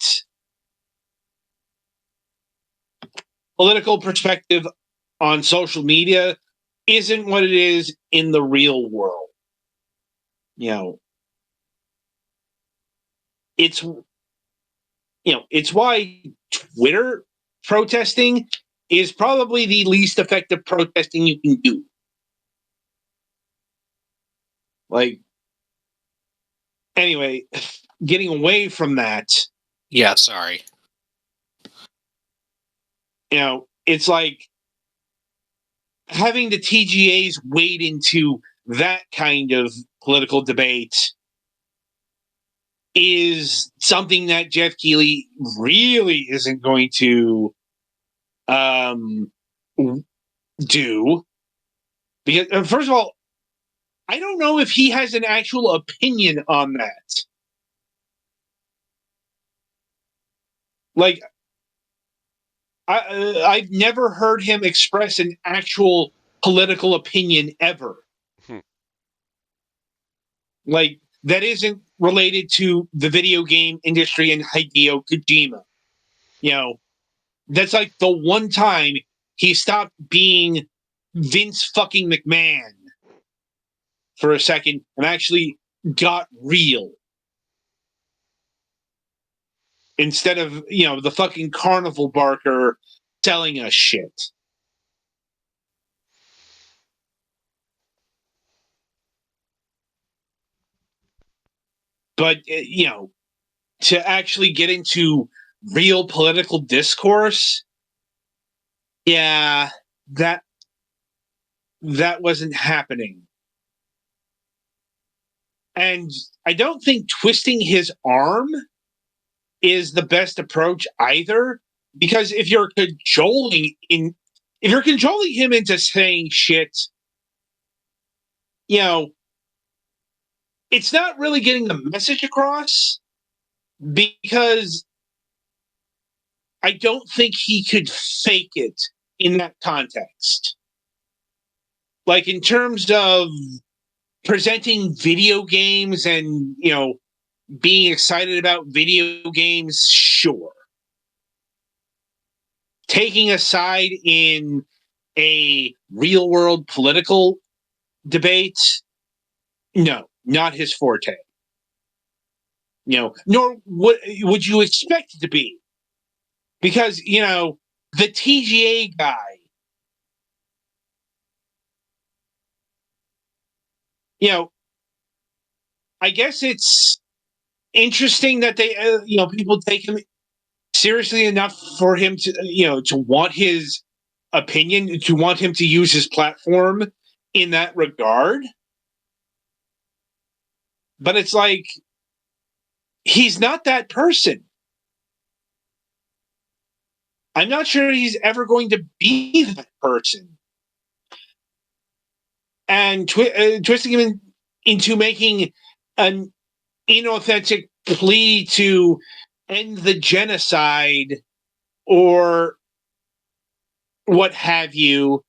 political perspective on social media isn't what it is in the real world. It's it's why Twitter protesting is probably the least effective protesting you can do. Like, anyway, getting away from that. Yeah, sorry. It's like having the TGAs wade into that kind of political debate is something that Jeff Keighley really isn't going to do. Because, first of all, I don't know if he has an actual opinion on that. Like, I've never heard him express an actual political opinion ever. Like, that isn't related to the video game industry and Hideo Kojima. That's like the one time he stopped being Vince fucking McMahon for a second and actually got real. Instead of, the fucking carnival barker telling us shit. But, to actually get into real political discourse, yeah, that wasn't happening. And I don't think twisting his arm is the best approach either, because if you're cajoling him into saying shit, it's not really getting the message across, because I don't think he could fake it in that context. Like, in terms of presenting video games and, being excited about video games, sure. Taking a side in a real world political debate, no, not his forte. Nor would you expect it to be. Because, the TGA guy, I guess it's interesting that they, people take him seriously enough for him to, to want his opinion, to want him to use his platform in that regard. But it's like, he's not that person. I'm not sure he's ever going to be that person. and twisting him into making an inauthentic plea to end the genocide or what have you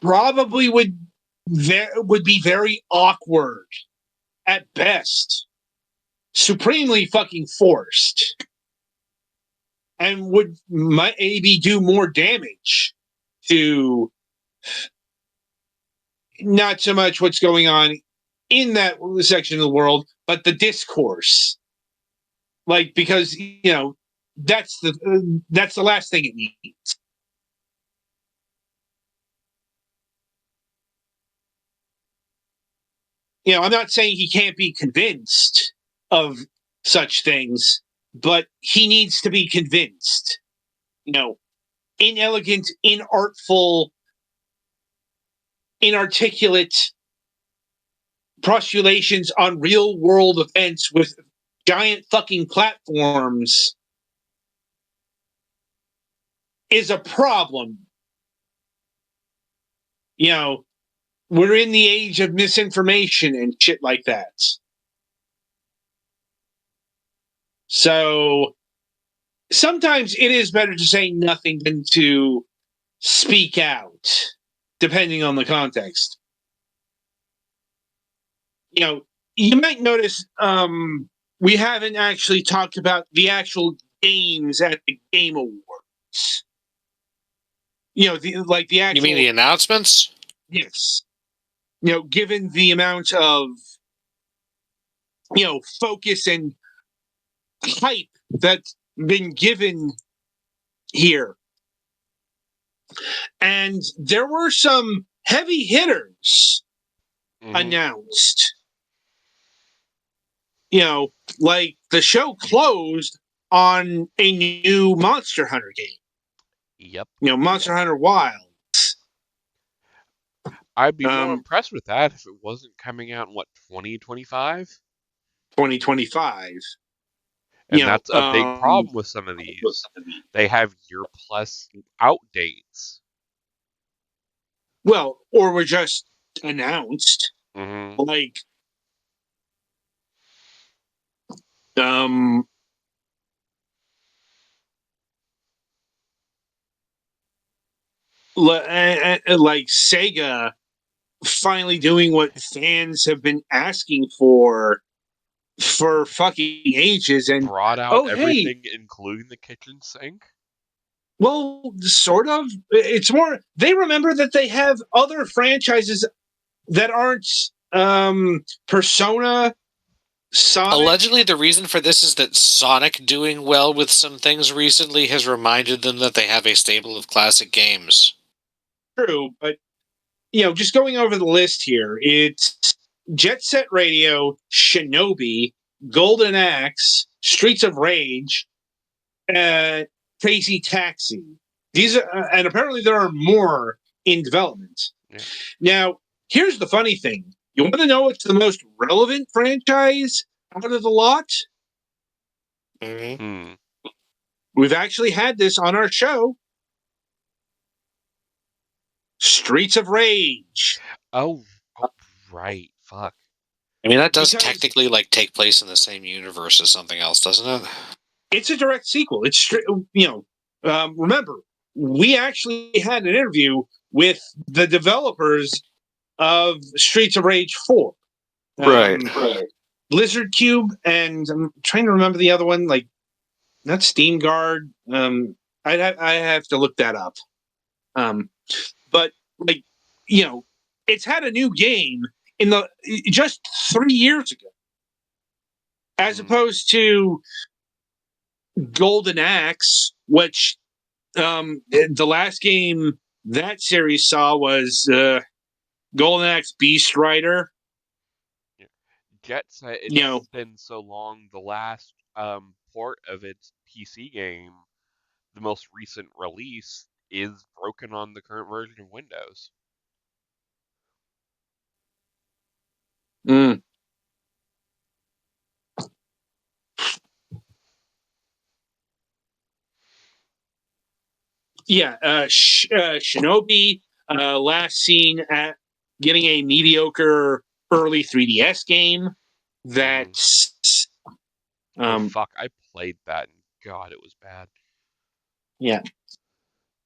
probably would be very awkward at best, supremely fucking forced, and would maybe do more damage to not so much what's going on in that section of the world, but the discourse. Like, because that's the last thing it needs. I'm not saying he can't be convinced of such things, but he needs to be convinced. Inelegant, inartful, inarticulate postulations on real world events with giant fucking platforms is a problem. We're in the age of misinformation and shit like that. So sometimes it is better to say nothing than to speak out, depending on the context. You might notice we haven't actually talked about the actual games at the Game Awards. The actual. You mean the announcements? Yes. Given the amount of focus and hype that's been given here. And there were some heavy hitters announced. Like the show closed on a new Monster Hunter game. Yep. Monster Hunter Wilds. I'd be more impressed with that if it wasn't coming out in 2025? 2025. And that's a big problem with some of these. They have year-plus out dates. Well, or were just announced. Like, like Sega finally doing what fans have been asking for fucking ages, and brought out everything, including the kitchen sink. Well, sort of. It's more they remember that they have other franchises that aren't Persona, Sonic. Allegedly, the reason for this is that Sonic doing well with some things recently has reminded them that they have a stable of classic games. True, but just going over the list here, it's Jet Set Radio, Shinobi, Golden Axe, Streets of Rage, Crazy Taxi. These are, and apparently there are more in development. Yeah. Now, here's the funny thing. You want to know what's the most relevant franchise out of the lot? Mm-hmm. We've actually had this on our show. Streets of Rage. Oh, right. Fuck. I mean, that does technically take place in the same universe as something else, doesn't it? It's a direct sequel. It's remember, we actually had an interview with the developers of Streets of Rage 4. Right. Blizzard Cube, and I'm trying to remember the other one, not Steam Guard. I have to look that up. But it's had a new game in just 3 years ago, as opposed to Golden Axe, which the last game that series saw was Golden Axe Beast Rider. Jet Set, it's been so long. The last port of its PC game, the most recent release, is broken on the current version of Windows. Yeah, Shinobi, last seen at getting a mediocre early 3DS game that's Oh fuck! I played that, and God, it was bad. yeah.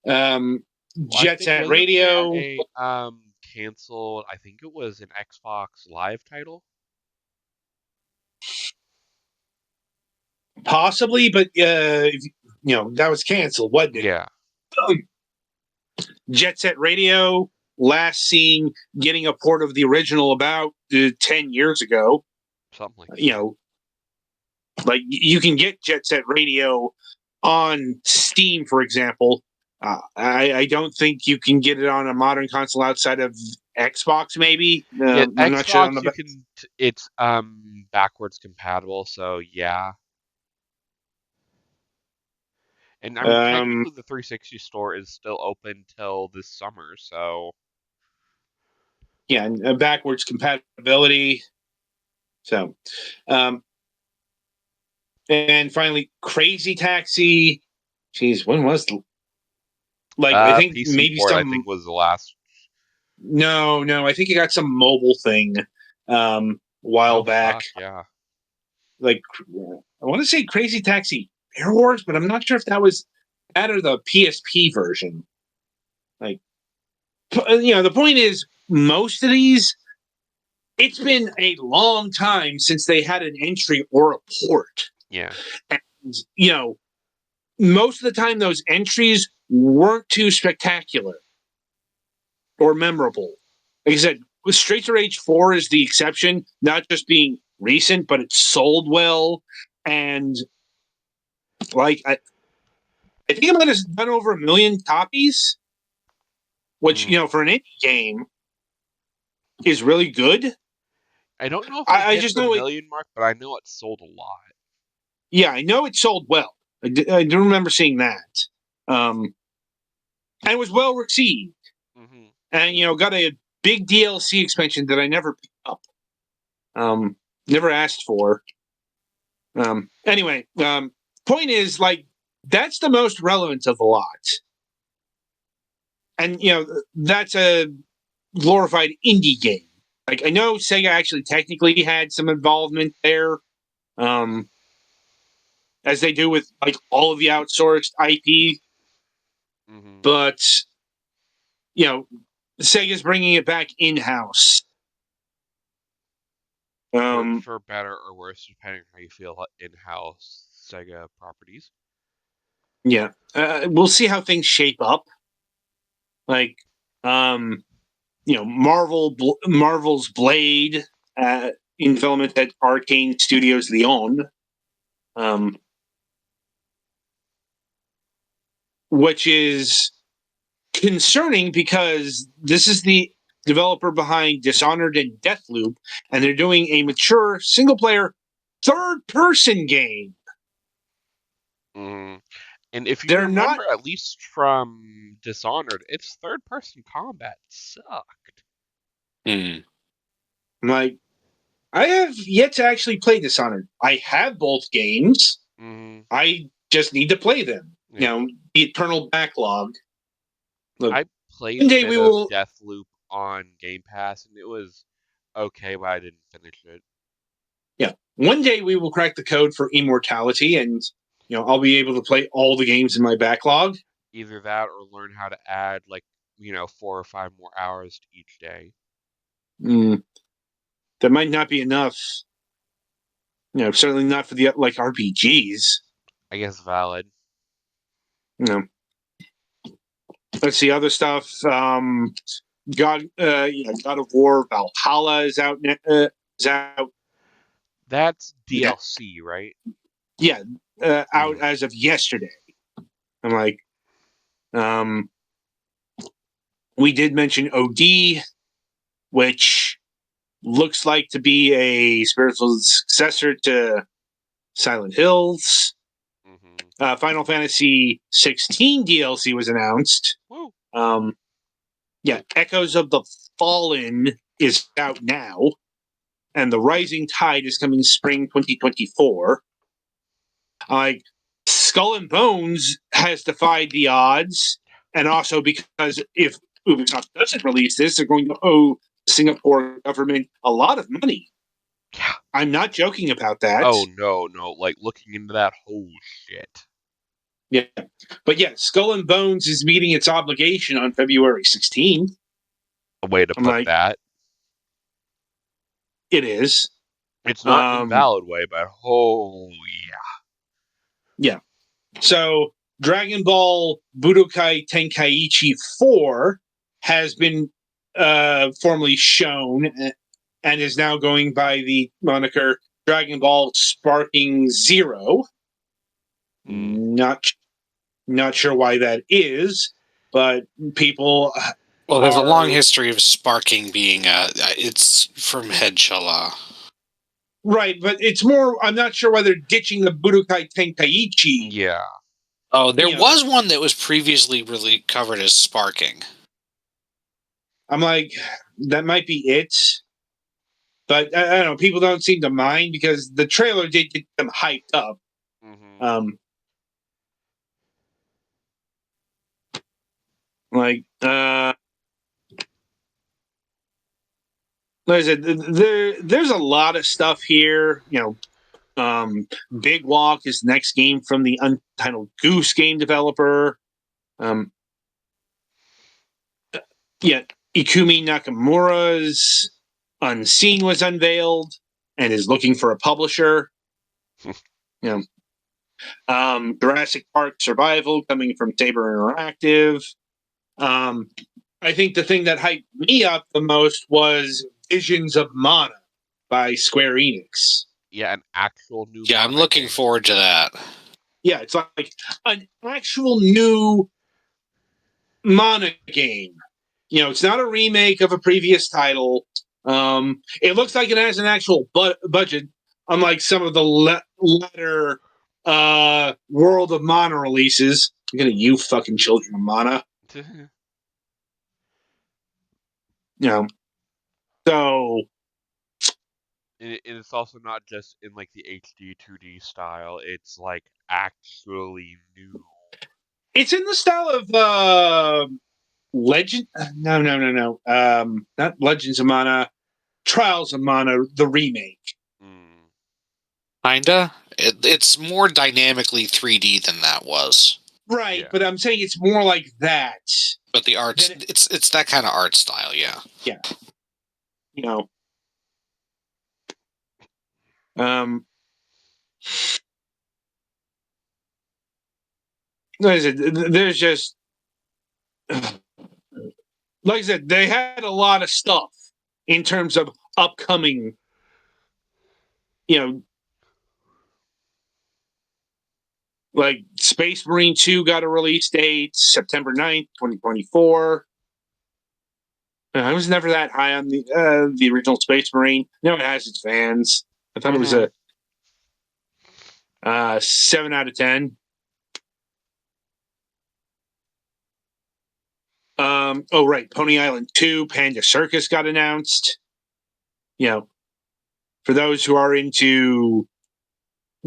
Well, I Jet think Set wasn't there Radio, a canceled? I think it was an Xbox Live title. possibly, but that was canceled, wasn't it? Yeah, Jet Set Radio, last seen getting a port of the original about 10 years ago. something like You that. know, like you can get Jet Set Radio on Steam, for example. I don't think you can get it on a modern console outside of Xbox. Maybe Yeah, I'm not sure on Xbox the. it's backwards compatible, so yeah. And I mean, Um, technically, the 360 store is still open till this summer, so yeah, backwards compatibility. So, um, and finally, Crazy Taxi. Jeez, when was I think PC maybe port I think some. was the last. No, I think it got some mobile thing a while Oh back. fuck yeah. Like I want to say Crazy Taxi Air Wars, but I'm not sure if that was that or the PSP version. Like, the point is, most of these, it's been a long time since they had an entry or a port, Yeah. and most of the time those entries weren't too spectacular or memorable. Like I said, Streets of Rage 4 is the exception, not just being recent, but it sold well. And like I think I might have done over 1 million copies, which, Mm. for an indie game is really good. I don't know if it I hit just the know it. million mark, but I know it sold a lot. Yeah, I know it sold well. I do remember seeing that. And it was well received. Hmm. And, got a big DLC expansion that I never picked up. Never asked for. Anyway, point is, like, that's the most relevant of the lot. And, that's a glorified indie game. Like, I know Sega actually technically had some involvement there, as they do with, like, all of the outsourced IP, Hmm. but, Sega's bringing it back in-house. For better or worse, depending on how you feel about in-house Sega properties. Yeah. We'll see how things shape up. Like, Marvel's Blade in development at Arcane Studios Lyon, um, which is concerning because this is the developer behind Dishonored and Deathloop, and they're doing a mature single-player third-person game. Hmm. And if you They're not remember, at least from Dishonored, its third-person combat sucked. Mm. like I have yet to actually play Dishonored. I have both games. Hmm. I just need to play them. Yeah. The eternal backlog. Look, I played one a day bit we of will. Deathloop on Game Pass, and it was okay, but I didn't finish it. Yeah, one day we will crack the code for immortality, and I'll be able to play all the games in my backlog. Either that or learn how to add, like, 4 or 5 more hours to each day. Mm, that might not be enough. Certainly not for the like RPGs. I guess valid. You know, let's see other stuff. God of War Valhalla is out. Is out. That's DLC, right? Yeah, out Mm. as of yesterday. I'm like, um, we did mention OD, which looks like to be a spiritual successor to Silent Hills. Hmm. Final Fantasy 16 DLC was announced. Woo. Yeah, Echoes of the Fallen is out now, and The Rising Tide is coming spring 2024. Like, Skull and Bones has defied the odds, and also because if Ubisoft doesn't release this, they're going to owe Singapore government a lot of money. Yeah. I'm not joking about that. Oh, no. Like, looking into that whole shit. Yeah. But yeah, Skull and Bones is meeting its obligation on February 16th. A way to put that. It is. It's not an invalid way, but oh, yeah. Yeah. So, Dragon Ball Budokai Tenkaichi 4 has been formally shown and is now going by the moniker Dragon Ball Sparking Zero. Not sure why that is, but people. Well, there's a long history of sparking being it's from Headchala. Right, but it's more. I'm not sure why they're ditching the Budokai Tenkaichi. Yeah. Oh, there was one that was previously really covered as sparking. I'm like, that might be it. But I don't know. People don't seem to mind because the trailer did get them hyped up. Mm-hmm. Like I said, there's a lot of stuff here. Big Walk is the next game from the Untitled Goose game developer. Ikumi Nakamura's Unseen was unveiled and is looking for a publisher. Jurassic Park Survival coming from Saber Interactive. I think the thing that hyped me up the most was Visions of Mana by Square Enix. Yeah, an actual new. Yeah, I'm looking forward to that. Yeah, it's like an actual new Mana game. It's not a remake of a previous title. It looks like it has an actual budget, unlike some of the latter World of Mana releases. I'm gonna you fucking children of Mana. So it's also not just in like the HD 2D style. It's like actually new. It's in the style of Legend. No. Not Legends of Mana. Trials of Mana, the remake. Kinda. It's more dynamically 3D than that was. Right, but I'm saying it's more like that. But the art, it's that kind of art style, yeah. Yeah. There's just, like I said, they had a lot of stuff in terms of upcoming, like Space Marine 2 got a release date, September 9th, 2024. I was never that high on the original Space Marine. No, it has its fans. I thought it was a 7 out of 10. Right. Pony Island 2, Panda Circus got announced. For those who are into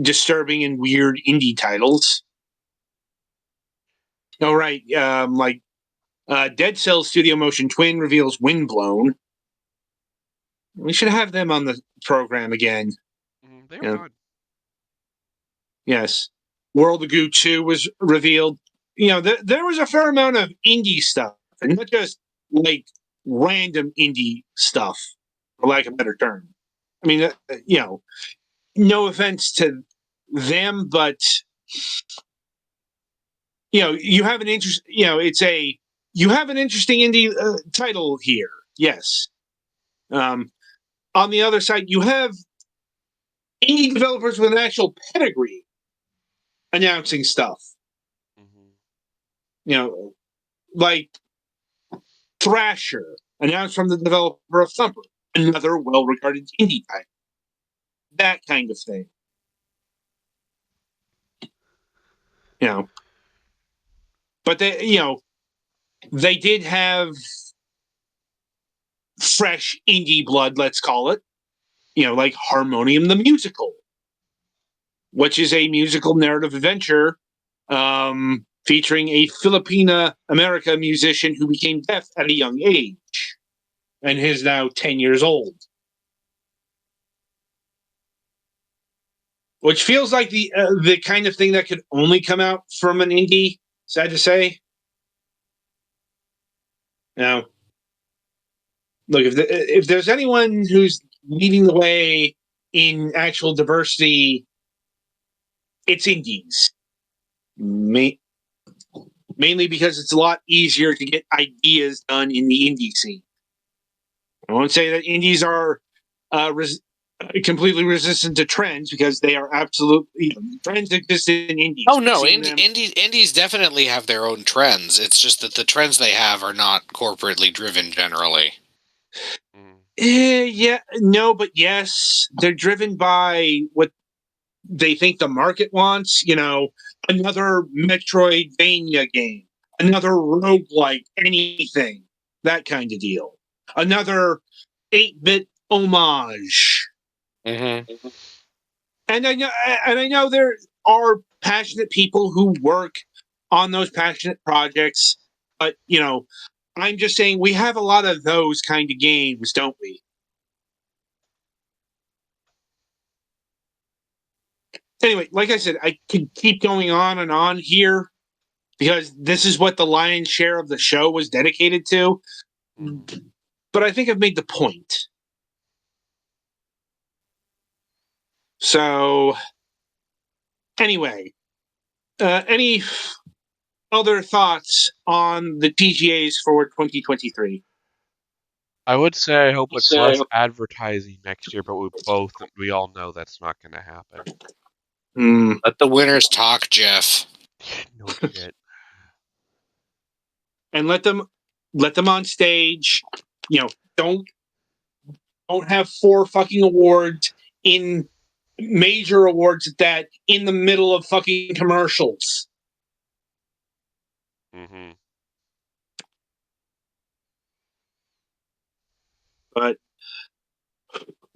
disturbing and weird indie titles. Right. Dead Cells Studio Motion Twin reveals Windblown. We should have them on the program again. They were good. Yes. World of Goo 2 was revealed. There was a fair amount of indie stuff, and not just like random indie stuff, for lack of a better term. I mean, no offense to them, but you have an interest. You have an interesting indie title here. Yes. On the other side, you have indie developers with an actual pedigree announcing stuff. Like Thrasher, announced from the developer of Thumper, another well-regarded indie title. That kind of thing. But they did have fresh indie blood, let's call it. Like Harmonium the Musical, which is a musical narrative adventure featuring a Filipina America musician who became deaf at a young age. and is now 10 years old. Which feels like the kind of thing that could only come out from an indie, sad to say. Now, look, if there's anyone who's leading the way in actual diversity, it's indies. Mainly because it's a lot easier to get ideas done in the indie scene. I won't say that indies are completely resistant to trends, because they are absolutely trends exist in indies. Oh no, indies definitely have their own trends. It's just that the trends they have are not corporately driven generally. Yeah, no, but yes, they're driven by what they think the market wants. Another Metroidvania game, another roguelike, anything, that kind of deal. Another 8-bit homage. Mm-hmm. And I know there are passionate people who work on those passionate projects, but I'm just saying we have a lot of those kind of games, don't we? Anyway, like I said, I could keep going on and on here, because this is what the lion's share of the show was dedicated to. But I think I've made the point. So, anyway, any other thoughts on the TGAs for 2023? I would say I hope it's less advertising next year, but we all know that's not going to happen. Let the winners talk, Jeff. No shit. And let them on stage. Don't have 4 fucking awards, in major awards at that, in the middle of fucking commercials. Mm-hmm. But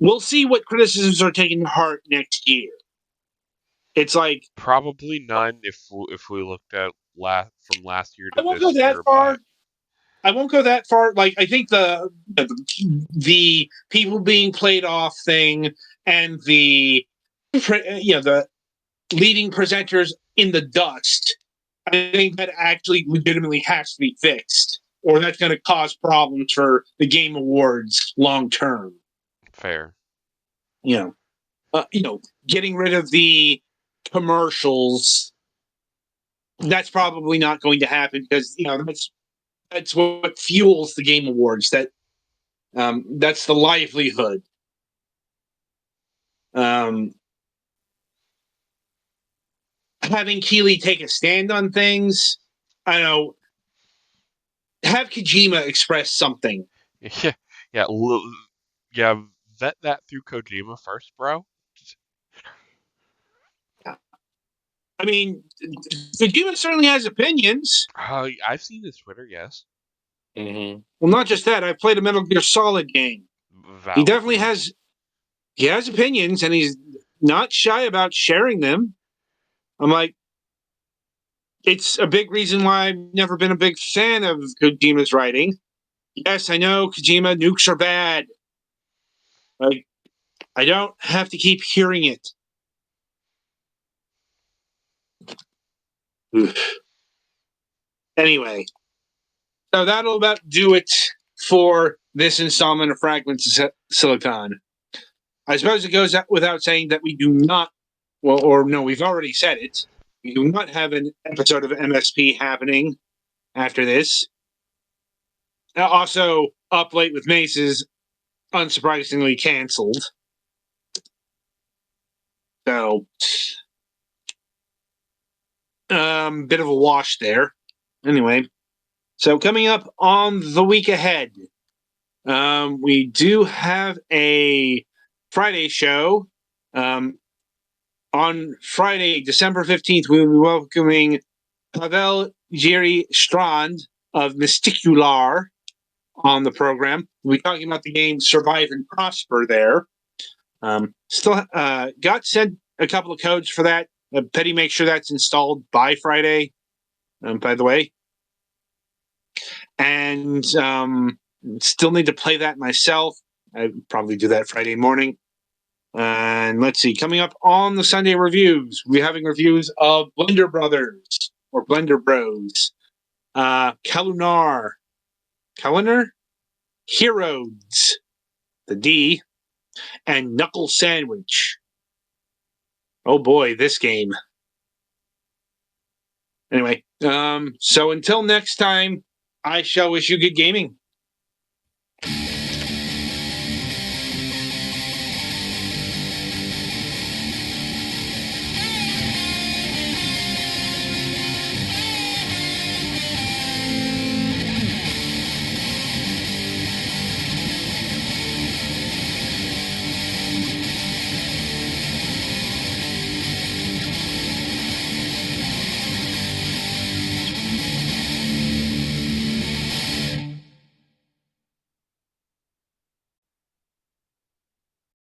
we'll see what criticisms are taken to heart next year. It's like, probably none if we looked at from last year to I won't this go that year. far. But I won't go that far. Like, I think the people being played off thing, and the leading presenters in the dust, I think that actually legitimately has to be fixed, or that's going to cause problems for the Game Awards long term. Fair. Getting rid of the commercials, that's probably not going to happen, because that's what fuels the Game Awards. That's the livelihood. Having Keighley take a stand on things, I don't know. Have Kojima express something. Yeah. Vet that through Kojima first, bro. I mean, Kojima certainly has opinions. I've seen his Twitter, yes. Mm-hmm. Well, not just that. I've played a Metal Gear Solid game. He definitely has. He has opinions, and he's not shy about sharing them. I'm like, it's a big reason why I've never been a big fan of Kojima's writing. Yes, I know Kojima, nukes are bad. Like, I don't have to keep hearing it. Anyway, so that'll about do it for this installment of Fragments of Silicon. I suppose it goes without saying that we do not, we've already said it. We do not have an episode of MSP happening after this. Also, Up Late with Mace is unsurprisingly canceled. So, bit of a wash there. Anyway, so coming up on the week ahead, we do have a Friday show. On Friday, December 15th, we will be welcoming Pavel Jerry Strand of Mysticular on the program. We'll be talking about the game Survive and Prosper there. Still got sent a couple of codes for that. Petty, make sure that's installed by Friday, by the way. And Still need to play that myself. I probably do that Friday morning. And let's see, coming up on the Sunday reviews, we're having reviews of Blender Brothers or Blender Bros, Kalunar, Heroes, the D, and Knuckle Sandwich. Oh boy, this game. Anyway, so until next time, I shall wish you good gaming.